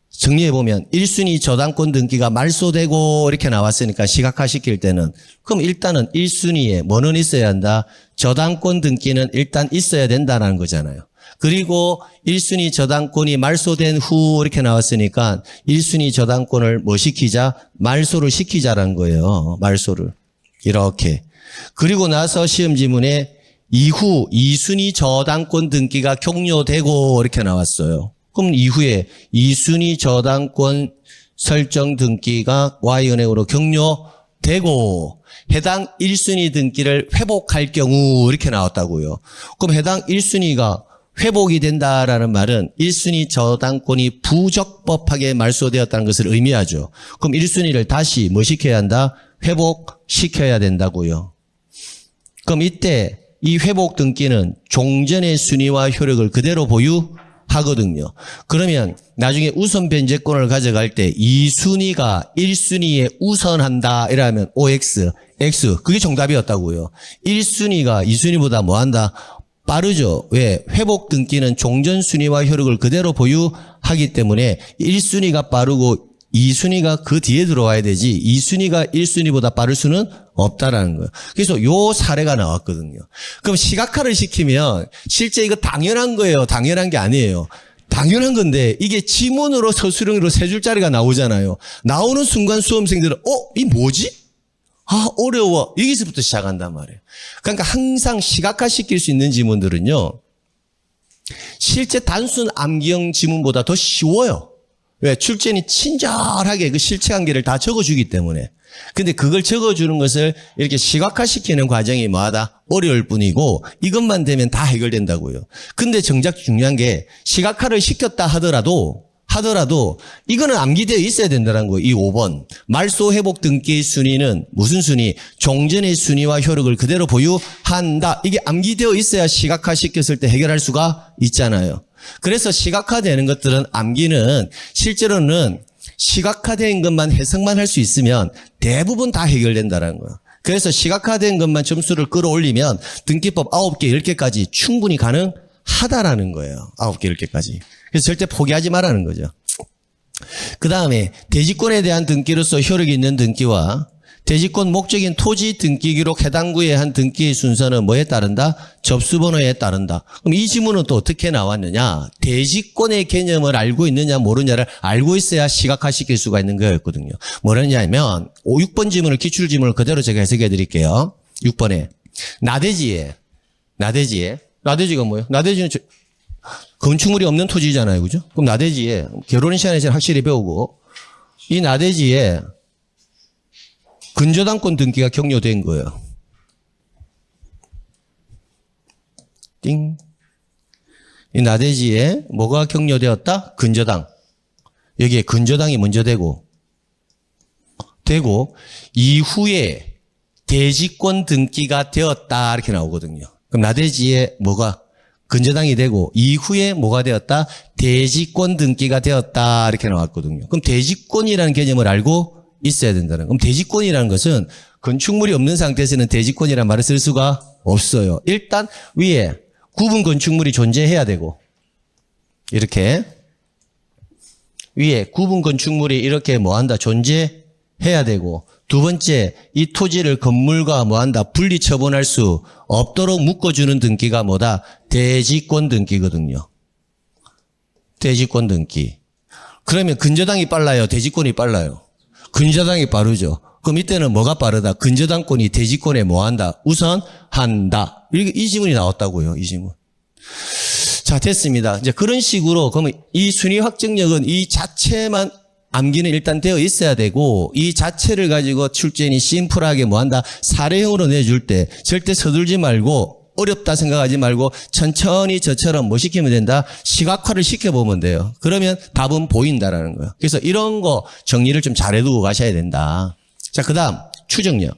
Speaker 1: 정리해보면 1순위 저당권 등기가 말소되고 이렇게 나왔으니까 시각화시킬 때는 그럼 일단은 1순위에 뭐는 있어야 한다? 저당권 등기는 일단 있어야 된다는 거잖아요. 그리고 1순위 저당권이 말소된 후 이렇게 나왔으니까 1순위 저당권을 뭐 시키자? 말소를 시키자라는 거예요. 말소를. 이렇게. 그리고 나서 시험 지문에 이후 2순위 저당권 등기가 격려되고 이렇게 나왔어요. 그럼 이후에 2순위 저당권 설정 등기가 Y은행으로 격려되고 해당 1순위 등기를 회복할 경우 이렇게 나왔다고요. 그럼 해당 1순위가 회복이 된다라는 말은 1순위 저당권이 부적법하게 말소되었다는 것을 의미하죠. 그럼 1순위를 다시 뭐 시켜야 한다? 회복시켜야 된다고요. 그럼 이때 이 회복 등기는 종전의 순위와 효력을 그대로 보유하거든요. 그러면 나중에 우선 변제권을 가져갈 때 2순위가 1순위에 우선한다 이러면 OX, X 그게 정답이었다고요. 1순위가 2순위보다 뭐한다? 빠르죠. 왜? 회복 등기는 종전 순위와 효력을 그대로 보유하기 때문에 1순위가 빠르고 2순위가 그 뒤에 들어와야 되지 2순위가 1순위보다 빠를 수는 없다라는 거예요. 그래서 요 사례가 나왔거든요. 그럼 시각화를 시키면 실제 이거 당연한 거예요. 당연한 게 아니에요. 당연한 건데 이게 지문으로 서술형으로 세 줄짜리가 나오잖아요. 나오는 순간 수험생들은 이 뭐지? 아, 어려워. 여기서부터 시작한단 말이에요. 그러니까 항상 시각화시킬 수 있는 지문들은요. 실제 단순 암기형 지문보다 더 쉬워요. 왜? 출제인이 친절하게 그 실체 관계를 다 적어주기 때문에. 근데 그걸 적어주는 것을 이렇게 시각화시키는 과정이 뭐하다? 어려울 뿐이고 이것만 되면 다 해결된다고요. 근데 정작 중요한 게 시각화를 시켰다 하더라도 하더라도 이거는 암기되어 있어야 된다는 거예요. 이 5번. 말소 회복 등기 순위는 무슨 순위? 종전의 순위와 효력을 그대로 보유한다. 이게 암기되어 있어야 시각화 시켰을 때 해결할 수가 있잖아요. 그래서 시각화되는 것들은 암기는 실제로는 시각화된 것만 해석만 할 수 있으면 대부분 다 해결된다는 거예요. 그래서 시각화된 것만 점수를 끌어올리면 등기법 9개, 10개까지 충분히 가능하다라는 거예요. 9개, 10개까지. 그래서 절대 포기하지 말라는 거죠. 그 다음에 대지권에 대한 등기로서 효력이 있는 등기와 대지권 목적인 토지 등기 기록 해당 구에 한 등기의 순서는 뭐에 따른다? 접수번호에 따른다. 그럼 이 지문은 또 어떻게 나왔느냐? 대지권의 개념을 알고 있느냐 모르느냐를 알고 있어야 시각화시킬 수가 있는 거였거든요. 뭐냐면 6번 지문을 기출지문을 그대로 제가 해석해 드릴게요. 6번에 나대지가 뭐예요? 나대지는 건축물이 없는 토지잖아요. 그죠? 그럼 나대지에 결혼 시간에 확실히 배우고 이 나대지에 근저당권 등기가 격려된 거예요. 띵. 이 나대지에 뭐가 격려되었다? 근저당. 여기에 근저당이 먼저 되고 이후에 대지권 등기가 되었다 이렇게 나오거든요. 그럼 나대지에 뭐가 근저당이 되고 이후에 뭐가 되었다? 대지권 등기가 되었다 이렇게 나왔거든요. 그럼 대지권이라는 개념을 알고 있어야 된다는. 그럼 대지권이라는 것은 건축물이 없는 상태에서는 대지권이라는 말을 쓸 수가 없어요. 일단 위에 구분 건축물이 존재해야 되고 이렇게 위에 구분 건축물이 이렇게 뭐한다? 존재해야 되고 두 번째 이 토지를 건물과 뭐한다? 분리 처분할 수 없도록 묶어주는 등기가 뭐다? 대지권 등기거든요. 대지권 등기. 그러면 근저당이 빨라요? 대지권이 빨라요? 근저당이 빠르죠. 그럼 이때는 뭐가 빠르다? 근저당권이 대지권에 뭐한다? 우선한다. 이 지문이 나왔다고요. 이 지문. 자, 됐습니다. 이제 그런 식으로 그러면 이 순위 확정력은 이 자체만 암기는 일단 되어 있어야 되고 이 자체를 가지고 출제인이 심플하게 뭐한다? 사례형으로 내줄 때 절대 서둘지 말고 어렵다 생각하지 말고 천천히 저처럼 뭐 시키면 된다? 시각화를 시켜보면 돼요. 그러면 답은 보인다라는 거예요. 그래서 이런 거 정리를 좀 잘해두고 가셔야 된다. 자, 그 다음 추정력.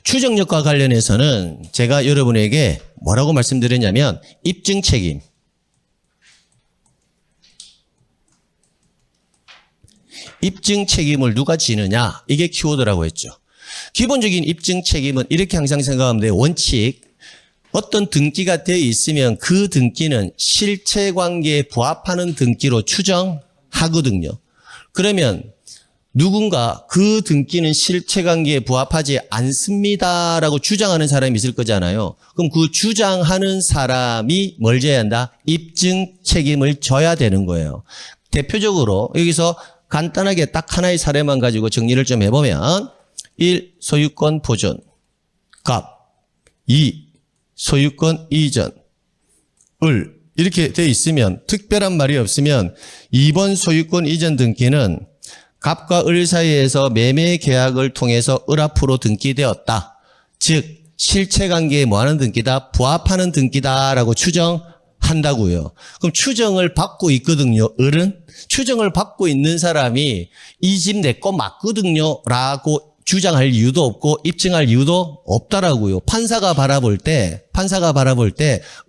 Speaker 1: 추정력과 관련해서는 제가 여러분에게 뭐라고 말씀드렸냐면 입증 책임. 입증 책임을 누가 지느냐? 이게 키워드라고 했죠. 기본적인 입증 책임은 이렇게 항상 생각하면 돼요. 원칙. 어떤 등기가 되어 있으면 그 등기는 실체관계에 부합하는 등기로 추정하거든요. 그러면 누군가 그 등기는 실체관계에 부합하지 않습니다라고 주장하는 사람이 있을 거잖아요. 그럼 그 주장하는 사람이 뭘 져야 한다? 입증 책임을 져야 되는 거예요. 대표적으로 여기서 간단하게 딱 하나의 사례만 가지고 정리를 좀 해보면 1. 소유권 보존 갑 2. 소유권 이전 을 이렇게 돼 있으면 특별한 말이 없으면 2번 소유권 이전 등기는 갑과 을 사이에서 매매 계약을 통해서 을 앞으로 등기되었다. 즉 실체관계에 뭐하는 등기다? 부합하는 등기다라고 추정한다고요. 그럼 추정을 받고 있거든요. 을은 추정을 받고 있는 사람이 이 집 내 거 맞거든요 라고 주장할 이유도 없고 입증할 이유도 없다라고요. 판사가 바라볼 때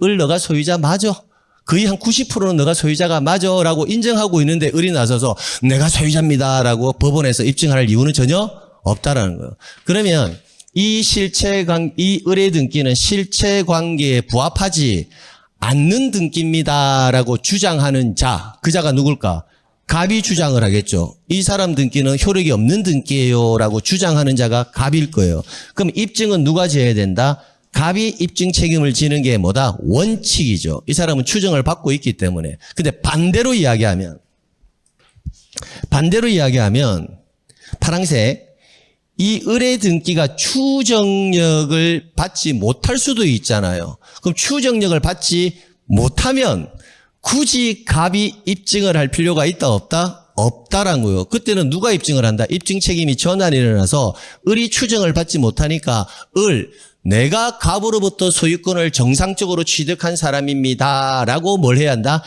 Speaker 1: 을 너가 소유자 맞아. 거의 한 90%는 너가 소유자가 맞아 라고 인정하고 있는데 을이 나서서 내가 소유자입니다 라고 법원에서 입증할 이유는 전혀 없다라는 거예요. 그러면 이 을의 등기는 실체관계에 부합하지 않는 등기입니다 라고 주장하는 자, 그 자가 누굴까? 갑이 주장을 하겠죠. 이 사람 등기는 효력이 없는 등기예요 라고 주장하는 자가 갑일 거예요. 그럼 입증은 누가 져야 된다? 갑이 입증 책임을 지는 게 뭐다? 원칙이죠. 이 사람은 추정을 받고 있기 때문에. 근데 반대로 이야기하면 파랑색 이 을의 등기가 추정력을 받지 못할 수도 있잖아요. 그럼 추정력을 받지 못하면 굳이 갑이 입증을 할 필요가 있다 없다? 없다란 거예요. 그때는 누가 입증을 한다? 입증 책임이 전환이 일어나서 을이 추정을 받지 못하니까 내가 갑으로부터 소유권을 정상적으로 취득한 사람입니다 라고 뭘 해야 한다?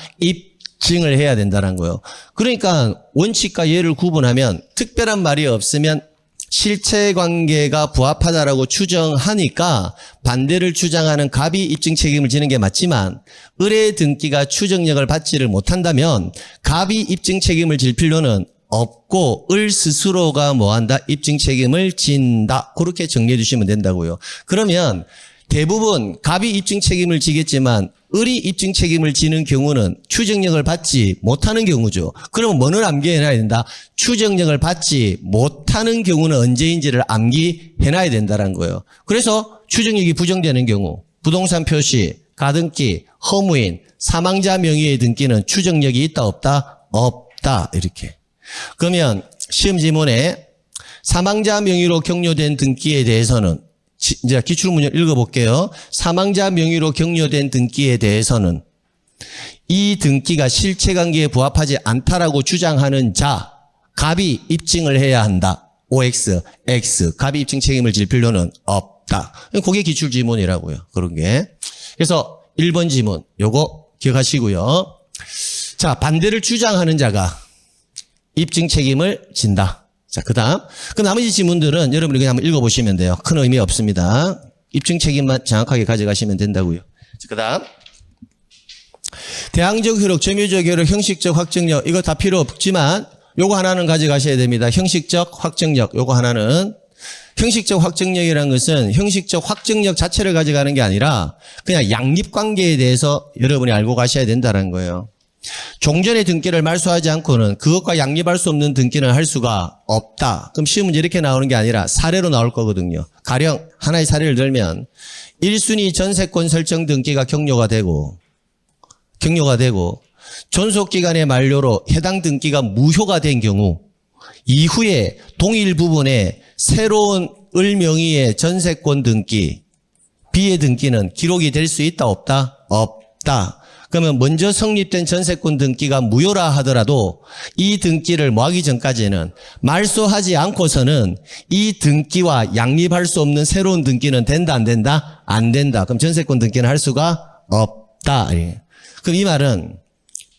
Speaker 1: 입증을 해야 된다는 거예요. 그러니까 원칙과 예를 구분하면 특별한 말이 없으면 실체관계가 부합하다라고 추정하니까 반대를 주장하는 갑이 입증 책임을 지는 게 맞지만 을의 등기가 추정력을 받지를 못한다면 갑이 입증 책임을 질 필요는 없고 을 스스로가 뭐한다? 입증 책임을 진다. 그렇게 정리해 주시면 된다고요. 그러면 대부분 갑이 입증 책임을 지겠지만 을이 입증 책임을 지는 경우는 추정력을 받지 못하는 경우죠. 그러면 뭐를 암기해놔야 된다? 추정력을 받지 못하는 경우는 언제인지를 암기해놔야 된다는 거예요. 그래서 추정력이 부정되는 경우 부동산 표시, 가등기, 허무인, 사망자 명의의 등기는 추정력이 있다 없다? 없다. 이렇게. 그러면 시험 지문에 사망자 명의로 격려된 등기에 대해서는 이제 기출문을 읽어볼게요. 사망자 명의로 격려된 등기에 대해서는 이 등기가 실체관계에 부합하지 않다라고 주장하는 자, 갑이 입증을 해야 한다. OX, X, 갑이 입증 책임을 질 필요는 없다. 그게 기출지문이라고요. 그런 게. 그래서 1번 지문, 요거 기억하시고요. 자, 반대를 주장하는 자가 입증 책임을 진다. 자, 그 다음. 그 나머지 지문들은 여러분이 그냥 한번 읽어보시면 돼요. 큰 의미 없습니다. 입증 책임만 정확하게 가져가시면 된다고요. 자, 그 다음. 대항적 효력, 점유적 효력, 형식적 확정력. 이거 다 필요 없지만 요거 하나는 가져가셔야 됩니다. 형식적 확정력. 요거 하나는. 형식적 확정력이라는 것은 형식적 확정력 자체를 가져가는 게 아니라 그냥 양립관계에 대해서 여러분이 알고 가셔야 된다는 거예요. 종전의 등기를 말소하지 않고는 그것과 양립할 수 없는 등기는 할 수가 없다. 그럼 시험 문제 이렇게 나오는 게 아니라 사례로 나올 거거든요. 가령 하나의 사례를 들면 1순위 전세권 설정 등기가 격려가 되고 존속기간의 만료로 해당 등기가 무효가 된 경우 이후에 동일 부분에 새로운 을 명의의 전세권 등기, B의 등기는 기록이 될 수 있다 없다? 없다. 그러면 먼저 성립된 전세권 등기가 무효라 하더라도 이 등기를 뭐하기 전까지는 말소하지 않고서는 이 등기와 양립할 수 없는 새로운 등기는 된다 안 된다? 안 된다. 그럼 전세권 등기는 할 수가 없다. 그럼 이 말은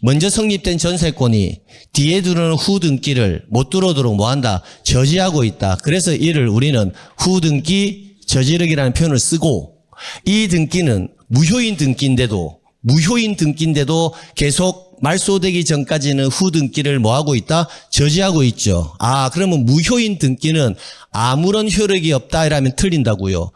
Speaker 1: 먼저 성립된 전세권이 뒤에 들어오는 후 등기를 못 들어오도록 뭐한다? 저지하고 있다. 그래서 이를 우리는 후 등기 저지력이라는 표현을 쓰고 이 등기는 무효인 등기인데도 계속 말소되기 전까지는 후 등기를 뭐하고 있다? 저지하고 있죠. 아, 그러면 무효인 등기는 아무런 효력이 없다 이라면 틀린다고요.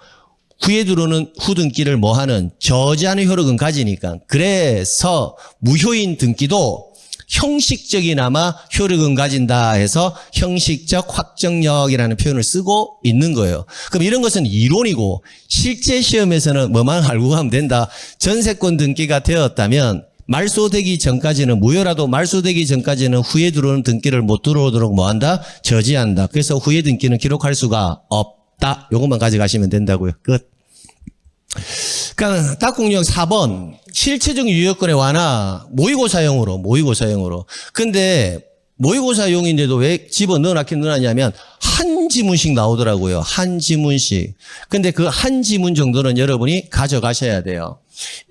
Speaker 1: 후에 들어오는 후 등기를 뭐하는? 저지하는 효력은 가지니까. 그래서 무효인 등기도 형식적이나마 효력은 가진다 해서 형식적 확정력이라는 표현을 쓰고 있는 거예요. 그럼 이런 것은 이론이고 실제 시험에서는 뭐만 알고 가면 된다. 전세권 등기가 되었다면 말소되기 전까지는 무효라도 말소되기 전까지는 후에 들어오는 등기를 못 들어오도록 뭐한다? 저지한다. 그래서 후에 등기는 기록할 수가 없다. 요것만 가져가시면 된다고요. 끝. 그러니까 딱공역 4번 실체적 유효권의 완화 모의고사용으로. 근데 모의고사용인데도 왜 집어넣어놨긴 넣어놨냐면 한 지문씩 나오더라고요. 한 지문씩. 근데 그 한 지문 정도는 여러분이 가져가셔야 돼요.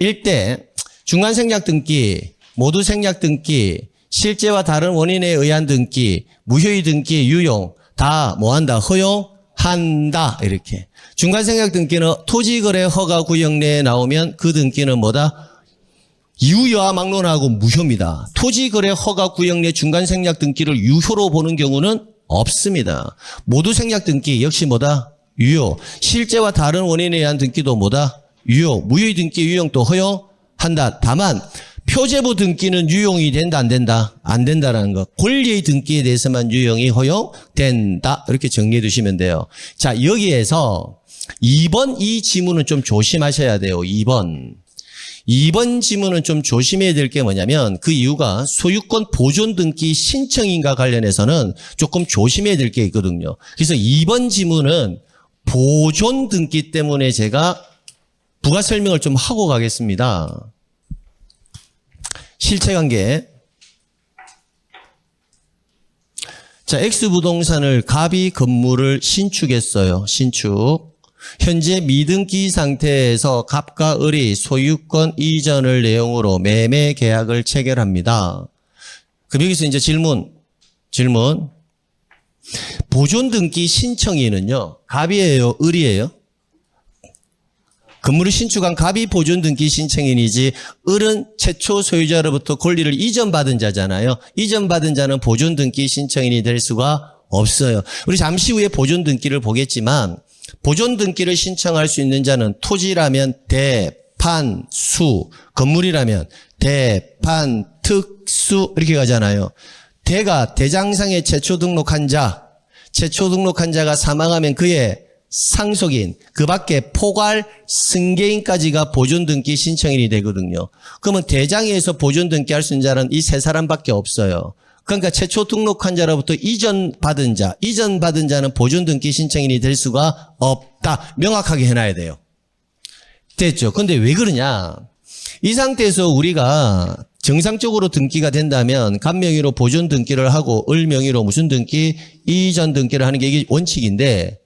Speaker 1: 1대 중간 생략 등기, 모두 생략 등기, 실제와 다른 원인에 의한 등기, 무효의 등기 유용 다 뭐한다? 허용한다. 이렇게. 중간 생략 등기는 토지거래 허가 구역 내에 나오면 그 등기는 뭐다? 유효와 막론하고 무효입니다. 토지거래 허가 구역 내 중간 생략 등기를 유효로 보는 경우는 없습니다. 모두 생략 등기 역시 뭐다? 유효. 실제와 다른 원인에 의한 등기도 뭐다? 유효. 무효의 등기 유용도 허용한다. 다만 표제부 등기는 유용이 된다 안 된다? 안 된다라는 거. 권리의 등기에 대해서만 유용이 허용된다. 이렇게 정리해 두시면 돼요. 자, 여기에서 2번 이 지문은 좀 조심하셔야 돼요. 2번 지문은 좀 조심해야 될 게 뭐냐면 그 이유가 소유권 보존 등기 신청인과 관련해서는 조금 조심해야 될 게 있거든요. 그래서 2번 지문은 보존 등기 때문에 제가 부가 설명을 좀 하고 가겠습니다. 실체관계. 자, X부동산을 갑이 건물을 신축했어요. 신축. 현재 미등기 상태에서 갑과 을이 소유권 이전을 내용으로 매매 계약을 체결합니다. 그럼 여기서 이제 질문. 보존등기 신청인은요, 갑이에요, 을이에요? 건물을 신축한 갑이 보존등기 신청인이지, 을은 최초 소유자로부터 권리를 이전받은 자잖아요. 이전받은 자는 보존등기 신청인이 될 수가 없어요. 우리 잠시 후에 보존등기를 보겠지만, 보존등기를 신청할 수 있는 자는 토지라면 대, 판, 수, 건물이라면 대, 판, 특, 수 이렇게 가잖아요. 대가 대장상에 최초 등록한 자가 사망하면 그의 상속인, 그 밖에 포괄 승계인까지가 보존등기 신청인이 되거든요. 그러면 대장에서 보존등기 할 수 있는 자는 이 세 사람밖에 없어요. 그러니까 최초 등록한 자로부터 이전받은 자는 보존등기 신청인이 될 수가 없다. 명확하게 해놔야 돼요. 됐죠? 근데 왜 그러냐? 이 상태에서 우리가 정상적으로 등기가 된다면 갑 명의로 보존 등기를 하고 을 명의로 무슨 등기? 이전 등기를 하는 게 이게 원칙인데,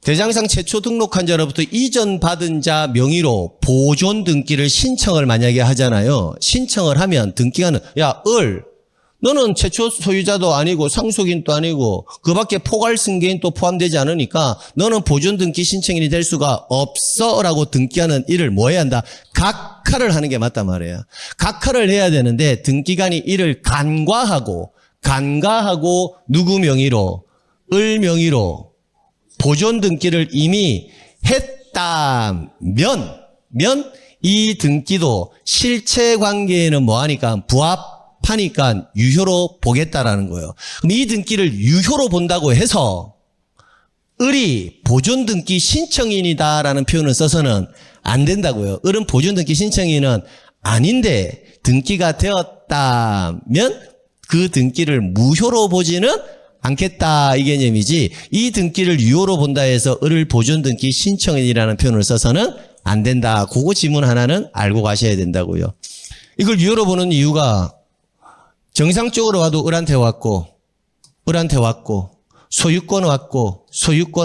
Speaker 1: 대장상 최초 등록한 자로부터 이전 받은 자 명의로 보존 등기를 신청을 만약에 하잖아요. 신청을 하면 등기관은 야, 을 너는 최초 소유자도 아니고 상속인도 아니고 그 밖에 포괄 승계인도 포함되지 않으니까 너는 보존 등기 신청인이 될 수가 없어라고 등기하는 일을 뭐 해야 한다? 각하를 하는 게 맞단 말이에요. 각하를 해야 되는데 등기관이 이를 간과하고 누구 명의로? 을 명의로 보존 등기를 이미 했다면 이 등기도 실체 관계에는 뭐 하니까 부합하니까 유효로 보겠다라는 거예요. 그럼 이 등기를 유효로 본다고 해서 을이 보존 등기 신청인이다라는 표현을 써서는 안 된다고요. 을은 보존 등기 신청인은 아닌데 등기가 되었다면 그 등기를 무효로 보지는 않겠다 이 개념이지, 이 등기를 유효로 본다 해서 을을 보존 등기 신청인이라는 표현을 써서는 안 된다. 그거 지문 하나는 알고 가셔야 된다고요. 이걸 유효로 보는 이유가 정상적으로 와도 을한테 왔고 소유권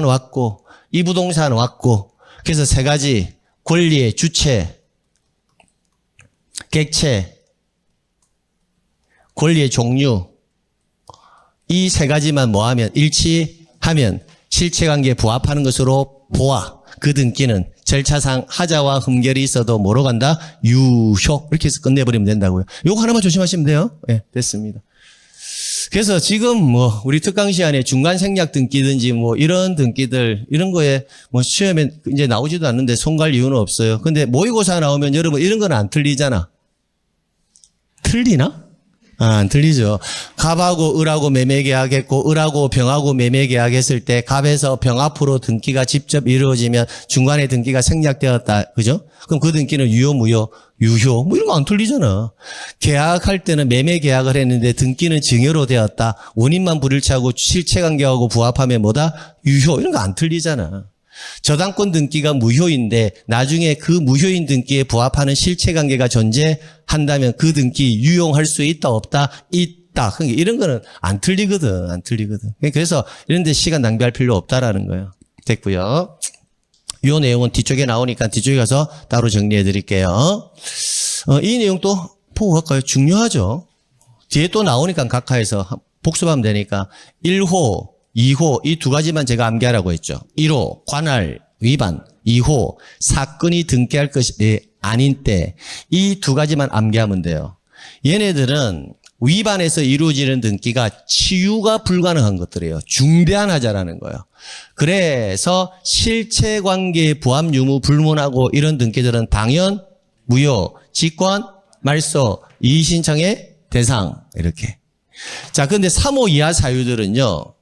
Speaker 1: 왔고 이 부동산 왔고, 그래서 세 가지 권리의 주체, 객체, 권리의 종류, 이 세 가지만 뭐하면 일치하면 실체관계에 부합하는 것으로 보아 그 등기는 절차상 하자와 흠결이 있어도 뭐로 간다? 유효. 이렇게 해서 끝내버리면 된다고요. 요거 하나만 조심하시면 돼요. 예, 네, 됐습니다. 그래서 지금 뭐 우리 특강 시간에 중간 생략 등기든지 뭐 이런 등기들 이런 거에 뭐 시험에 이제 나오지도 않는데 손갈 이유는 없어요. 근데 모의고사 나오면 여러분 이런 건 안 틀리잖아. 틀리나? 안 틀리죠. 갑하고 을하고 매매계약했고 을하고 병하고 매매계약했을 때 갑에서 병 앞으로 등기가 직접 이루어지면 중간에 등기가 생략되었다. 그죠? 그럼 그 등기는 유효 무효? 유효. 뭐 이런 거 안 틀리잖아. 계약할 때는 매매계약을 했는데 등기는 증여로 되었다. 원인만 불일치하고 실체관계하고 부합하면 뭐다? 유효. 이런 거 안 틀리잖아. 저당권 등기가 무효인데 나중에 그 무효인 등기에 부합하는 실체관계가 존재한다면 그 등기 유용할 수 있다 없다? 있다. 그러니까 이런 거는 안 틀리거든. 그래서 이런 데 시간 낭비할 필요 없다라는 거예요. 됐고요. 이 내용은 뒤쪽에 나오니까 뒤쪽에 가서 따로 정리해 드릴게요. 이 내용 또 보고 갈까요? 중요하죠. 뒤에 또 나오니까 각하에서 복습하면 되니까 1호 2호 이 두 가지만 제가 암기하라고 했죠. 1호 관할 위반, 2호 사건이 등기할 것이 아닌 때 이 두 가지만 암기하면 돼요. 얘네들은 위반에서 이루어지는 등기가 치유가 불가능한 것들이에요. 중대한 하자라는 거예요. 그래서 실체관계의 부합 유무 불문하고 이런 등기들은 당연, 무효, 직권, 말소, 이의신청의 대상 이렇게. 자, 그런데 3호 이하 사유들은요.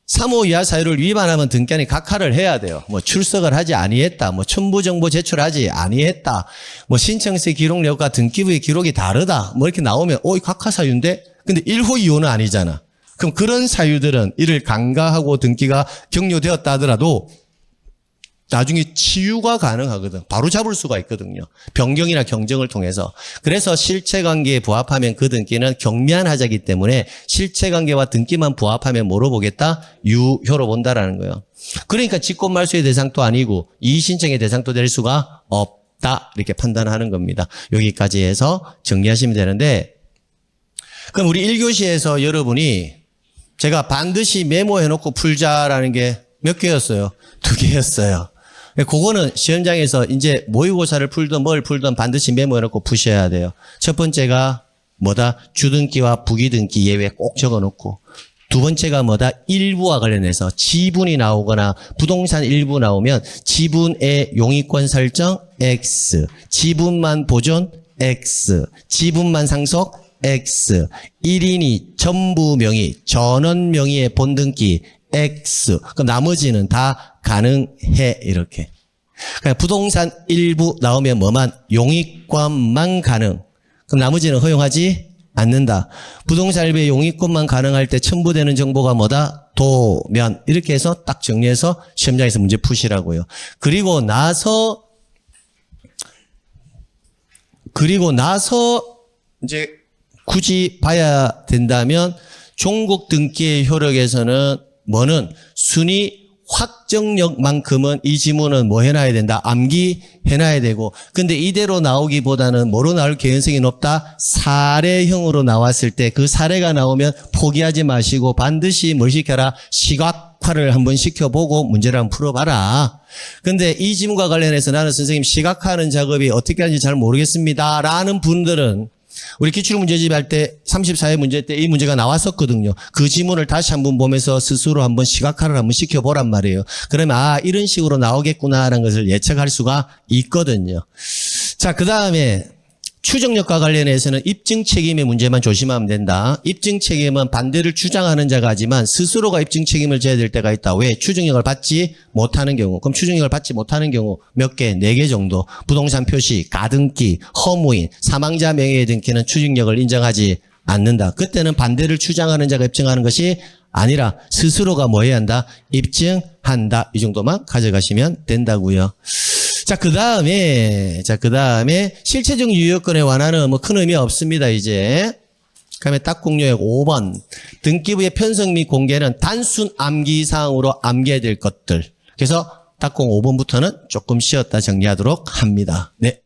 Speaker 1: 3호 이하 사유를 위반하면 등기관이 각하를 해야 돼요. 뭐 출석을 하지 아니했다. 뭐 첨부정보 제출하지 아니했다. 뭐 신청세 기록력과 등기부의 기록이 다르다. 뭐 이렇게 나오면 이 각하 사유인데? 근데 1호 2호는 아니잖아. 그럼 그런 사유들은 이를 간과하고 등기가 격려되었다 하더라도 나중에 치유가 가능하거든. 바로 잡을 수가 있거든요. 변경이나 경정을 통해서. 그래서 실체관계에 부합하면 그 등기는 경미한하자이기 때문에 실체관계와 등기만 부합하면 뭐로 보겠다? 유효로 본다라는 거예요. 그러니까 직권말소의 대상도 아니고 이의신청의 대상도 될 수가 없다. 이렇게 판단하는 겁니다. 여기까지 해서 정리하시면 되는데, 그럼 우리 1교시에서 여러분이 제가 반드시 메모해놓고 풀자라는 게 몇 개였어요? 2개였어요. 그거는 시험장에서 이제 모의고사를 풀든 뭘 풀든 반드시 메모해놓고 푸셔야 돼요. 첫 번째가 뭐다? 주등기와 부기등기 예외 꼭 적어놓고, 두 번째가 뭐다? 일부와 관련해서 지분이 나오거나 부동산 일부 나오면 지분의 용의권 설정 X, 지분만 보존 X, 지분만 상속 X, 1인이 전부 명의, 전원 명의의 본등기 X. 그럼 나머지는 다 가능해. 이렇게. 그러니까 부동산 일부 나오면 뭐만? 용의권만 가능. 그럼 나머지는 허용하지 않는다. 부동산 일부의 용의권만 가능할 때 첨부되는 정보가 뭐다? 도면. 이렇게 해서 딱 정리해서 시험장에서 문제 푸시라고요. 그리고 나서 이제 굳이 봐야 된다면 종국 등기의 효력에서는 뭐는 순위 확정력만큼은 이 지문은 뭐 해놔야 된다? 암기해놔야 되고, 근데 이대로 나오기보다는 뭐로 나올 개연성이 높다? 사례형으로 나왔을 때 그 사례가 나오면 포기하지 마시고 반드시 뭘 시켜라? 시각화를 한번 시켜보고 문제를 한번 풀어봐라. 근데 이 지문과 관련해서 나는 선생님 시각화하는 작업이 어떻게 하는지 잘 모르겠습니다 라는 분들은 우리 기출문제집 할 때 34회 문제 때 이 문제가 나왔었거든요. 그 지문을 다시 한번 보면서 스스로 한번 시각화를 한번 시켜보란 말이에요. 그러면 이런 식으로 나오겠구나라는 것을 예측할 수가 있거든요. 자, 그 다음에 추정력과 관련해서는 입증 책임의 문제만 조심하면 된다. 입증 책임은 반대를 주장하는 자가 하지만 스스로가 입증 책임을 져야 될 때가 있다. 왜? 추정력을 받지 못하는 경우. 그럼 추정력을 받지 못하는 경우 몇 개? 4개 정도. 부동산 표시, 가등기, 허무인, 사망자 명의의 등기는 추정력을 인정하지 않는다. 그때는 반대를 주장하는 자가 입증하는 것이 아니라 스스로가 뭐 해야 한다? 입증한다. 이 정도만 가져가시면 된다고요. 자, 그 다음에 실체적 유효권의 완화는 뭐 큰 의미 없습니다, 이제. 그 다음에 딱 공료역 5번. 등기부의 편성 및 공개는 단순 암기사항으로 암기해야 될 것들. 그래서 딱공 5번부터는 조금 쉬었다 정리하도록 합니다. 네.